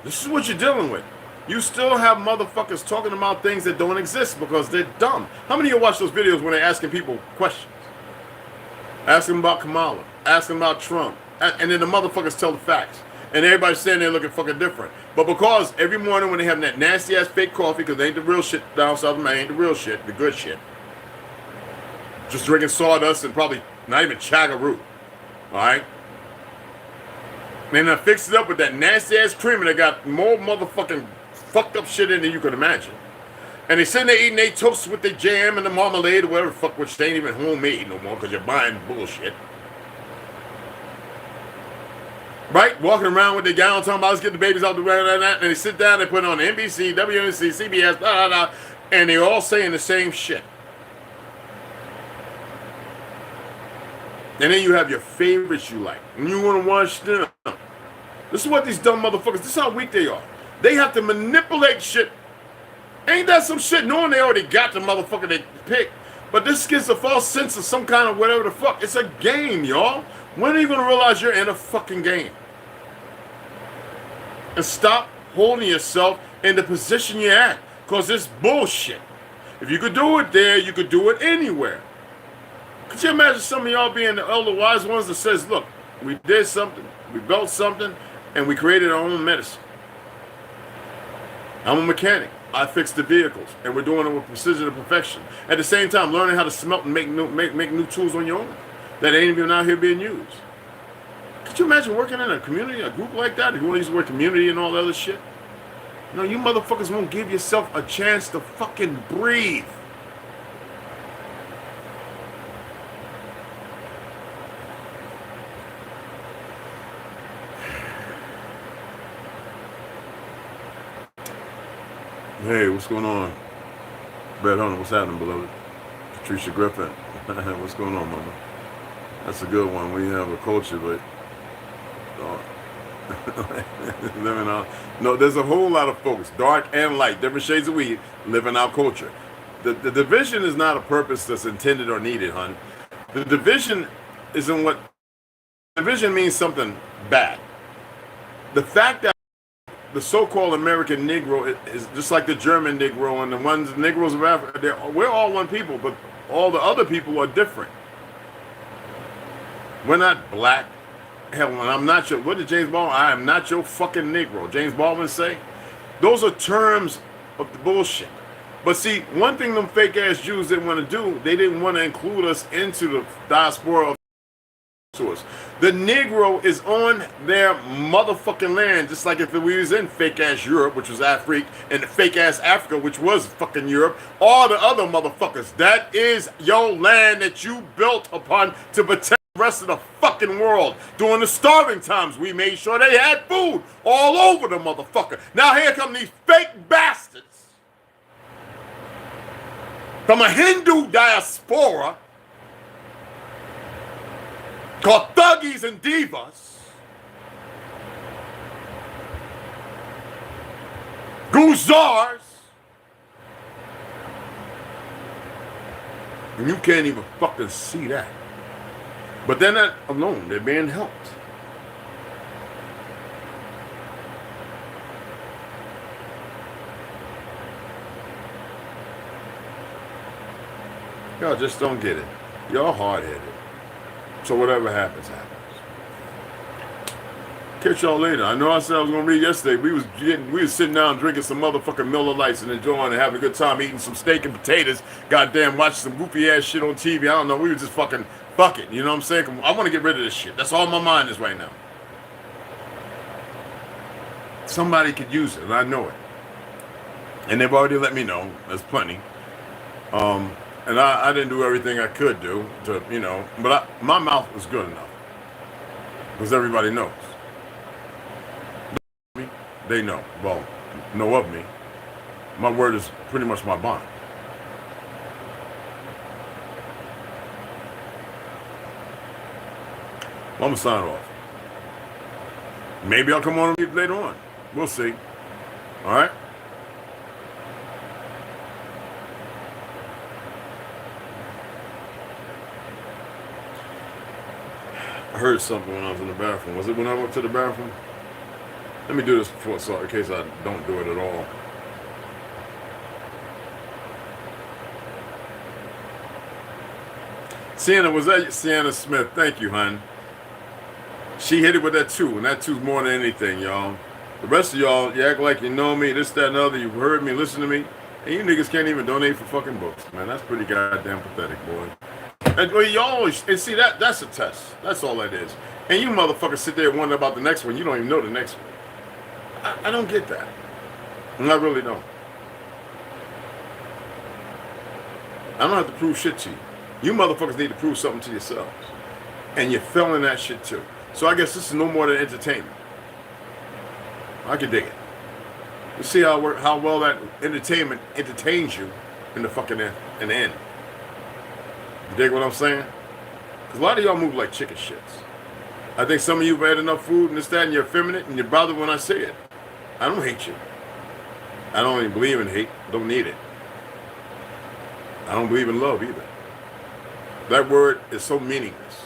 B: this is what you're dealing with. You still have motherfuckers talking about things that don't exist because they're dumb. How many of you watch those videos when they're asking people questions? Asking about Kamala, asking about Trump, and then the motherfuckers tell the facts. And everybody's standing there looking fucking different. But because every morning when they have that nasty ass fake coffee, because they ain't the real shit down south of Maine, ain't the real shit, the good shit. Just drinking sawdust and probably not even chaga-root. Alright? And I fixed it up with that nasty ass cream and they got more motherfucking fucked up shit in than you could imagine. And they sitting there eating their toast with the jam and the marmalade or whatever the fuck, which they ain't even homemade no more because you're buying bullshit. Right? Walking around with their gown talking about let's get the babies out the way, and they sit down, they put it on NBC, WNBC, CBS, blah, blah, blah, and they're all saying the same shit. And then you have your favorites you like. And you want to watch them. This is what these dumb motherfuckers, this is how weak they are. They have to manipulate shit. Ain't that some shit knowing they already got the motherfucker they picked? But this gives a false sense of some kind of whatever the fuck. It's a game, y'all. When are you going to realize you're in a fucking game? And stop holding yourself in the position you're at. Because it's bullshit. If you could do it there, you could do it anywhere. Could you imagine some of y'all being the elder wise ones that says, look, we did something, we built something, and we created our own medicine. I'm a mechanic. I fix the vehicles, and we're doing it with precision and perfection. At the same time, learning how to smelt and make new tools on your own that ain't even out here being used. Could you imagine working in a community, a group like that? If you want to use the word community and all that other shit? No, you motherfuckers won't give yourself a chance to fucking breathe. Hey, what's going on? Brad Hunter, what's happening, beloved? Patricia Griffin, what's going on, mama? That's a good one. We have a culture, but living out. No, there's a whole lot of folks, dark and light, different shades of weed, living our culture. The division is not a purpose that's intended or needed, hon. The division isn't what. Division means something bad. The fact that the so-called American Negro is just like the German Negro and the ones Negroes of Africa. We're all one people, but all the other people are different. We're not black. Hell, I'm not your. What did James Baldwin? I am not your fucking Negro. James Baldwin say. Those are terms of the bullshit. But see, one thing them fake ass Jews didn't want to do, they didn't want to include us into the diaspora of to us. The Negro is on their motherfucking land, just like if we was in fake ass Europe, which was Afrique, and fake ass Africa, which was fucking Europe, all the other motherfuckers. That is your land that you built upon to protect the rest of the fucking world. During the starving times, we made sure they had food all over the motherfucker. Now here come these fake bastards from a Hindu diaspora called thuggies and divas, guzars, and you can't even fucking see that. But they're not alone, they're being helped. Y'all just don't get it. Y'all hard-headed. So whatever happens, happens. Catch y'all later. I know I said I was gonna read yesterday. We was sitting down drinking some motherfucking Miller Lights and enjoying and having a good time eating some steak and potatoes. Goddamn, watching some goofy ass shit on TV. I don't know. We were just fucking fuck it. You know what I'm saying? I want to get rid of this shit. That's all my mind is right now. Somebody could use it, and I know it. And they've already let me know. There's plenty. And I didn't do everything I could do to, you know, but my mouth was good enough. Because everybody knows. They know. Well, know of me. My word is pretty much my bond. Well, I'm going to sign off. Maybe I'll come on later on. We'll see. All right? I heard something when I was in the bathroom. Was it when I went to the bathroom? Let me do this before, so in case I don't do it at all. Sienna, was that Sienna Smith? Thank you, hon. She hit it with that 2, and that 2's more than anything, y'all. The rest of y'all, you act like you know me, this, that, and the other. You've heard me, listen to me, and you niggas can't even donate for fucking books, man. That's pretty goddamn pathetic, boy. And well, you always, and see, that's a test. That's all that is. And you motherfuckers sit there and wonder about the next one. You don't even know the next one. I don't get that. And I really don't. I don't have to prove shit to you. You motherfuckers need to prove something to yourselves. And you're feeling that shit too. So I guess this is no more than entertainment. I can dig it. You see how well that entertainment entertains you in the fucking end, in the end. You dig what I'm saying? Because a lot of y'all move like chicken shits. I think some of you have had enough food and this, that, and you're effeminate and you're bothered when I say it. I don't hate you. I don't even believe in hate. I don't need it. I don't believe in love either. That word is so meaningless.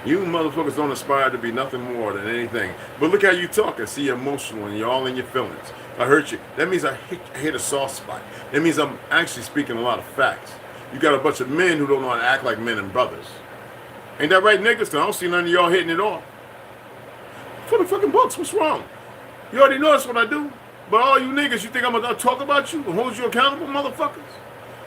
B: You motherfuckers don't aspire to be nothing more than anything. But look how you talk. I see you're emotional and you're all in your feelings. I hurt you. That means I hit a soft spot. That means I'm actually speaking a lot of facts. You got a bunch of men who don't know how to act like men and brothers. Ain't that right, niggas? I don't see none of y'all hitting it off. For the fucking books, what's wrong? You already know that's what I do. But all you niggas, you think I'm gonna talk about you and hold you accountable, motherfuckers?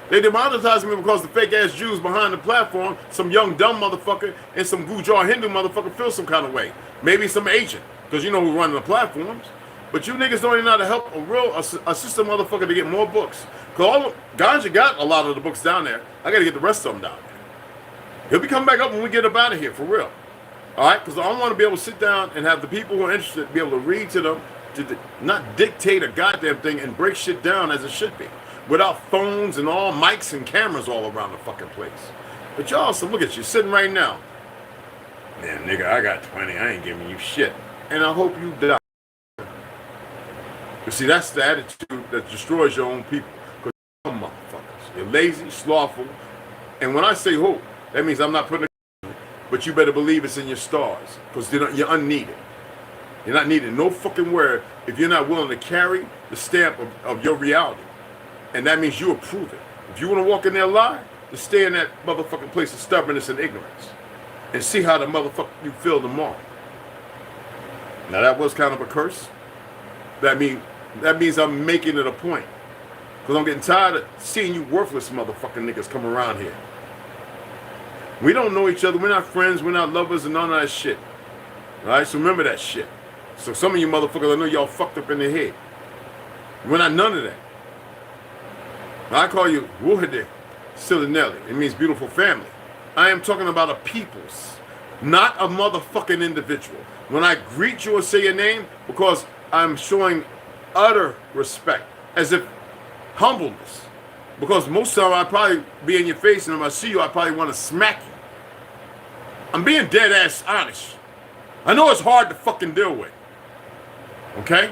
B: They demonetized me because the fake ass Jews behind the platform, some young dumb motherfucker and some Gujar Hindu motherfucker feel some kind of way. Maybe some agent, because you know who's running the platforms. But you niggas don't even know how to help a sister motherfucker to get more books. Because Ganja got a lot of the books down there. I got to get the rest of them down there. He'll be coming back up when we get up out of here, for real. All right? Because I want to be able to sit down and have the people who are interested be able to read to them, to not dictate a goddamn thing and break shit down as it should be. Without phones and all mics and cameras all around the fucking place. But y'all, so look at you sitting right now. Man, nigga, I got 20. I ain't giving you shit. And I hope you die. You see, that's the attitude that destroys your own people. Because you're motherfuckers. You're lazy, slothful. And when I say hope, that means I'm not putting a but you better believe it's in your stars. Because you're unneeded. You're not needed no fucking word if you're not willing to carry the stamp of your reality. And that means you approve it. If you want to walk in there lie, just stay in that motherfucking place of stubbornness and ignorance. And see how the motherfucker you feel tomorrow. Now that was kind of a curse. That means I'm making it a point. Because I'm getting tired of seeing you worthless motherfucking niggas come around here. We don't know each other. We're not friends. We're not lovers and none of that shit. Alright, so remember that shit. So some of you motherfuckers, I know y'all fucked up in the head. We're not none of that. I call you Wuhade Silinelli. It means beautiful family. I am talking about a people's, not a motherfucking individual. When I greet you or say your name, because I'm showing utter respect, as if humbleness. Because most of the time I probably be in your face, and if I see you, I probably want to smack you. I'm being dead ass honest. I know it's hard to fucking deal with. Okay?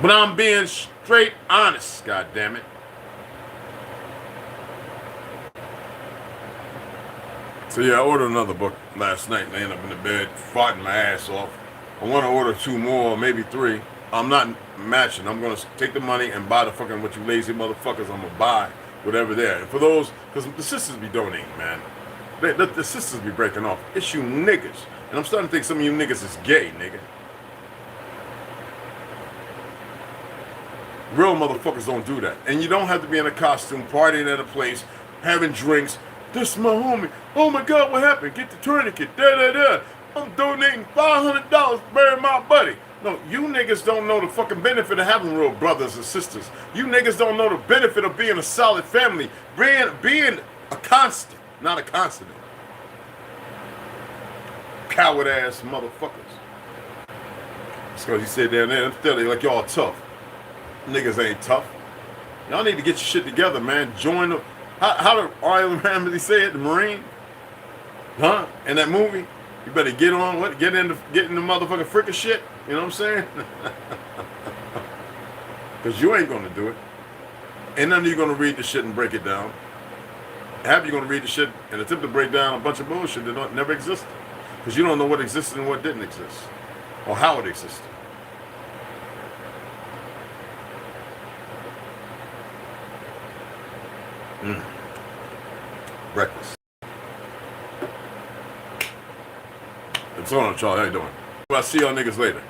B: But I'm being straight honest, goddammit. So yeah, I ordered another book last night and I ended up in the bed farting my ass off. I want to order 2 more, maybe 3. I'm not matching. I'm going to take the money and buy the fucking what you lazy motherfuckers. I'm going to buy whatever there. And for those, because the sisters be donating, man. The sisters be breaking off. It's you niggas. And I'm starting to think some of you niggas is gay, nigga. Real motherfuckers don't do that. And you don't have to be in a costume, partying at a place, having drinks. This is my homie. Oh my God, what happened? Get the tourniquet. Da-da-da. I'm donating $500 to bury my buddy. No, you niggas don't know the fucking benefit of having real brothers and sisters. You niggas don't know the benefit of being a solid family. Being a constant, not a consonant. Coward ass motherfuckers. It's because you sit down there and tell you like y'all tough. Niggas ain't tough. Y'all need to get your shit together, man. Join the... How did Arlen Ramsey say it? The Marine? Huh? In that movie? You better get on what? Get in the motherfucking frickin' shit? You know what I'm saying? Because you ain't going to do it. And none of you going to read the shit and break it down. half you're going to read the shit and attempt to break down a bunch of bullshit that never existed. Because you don't know what existed and what didn't exist. Or how it existed. Breakfast. What's going on, y'all? How you doing? I'll see y'all niggas later.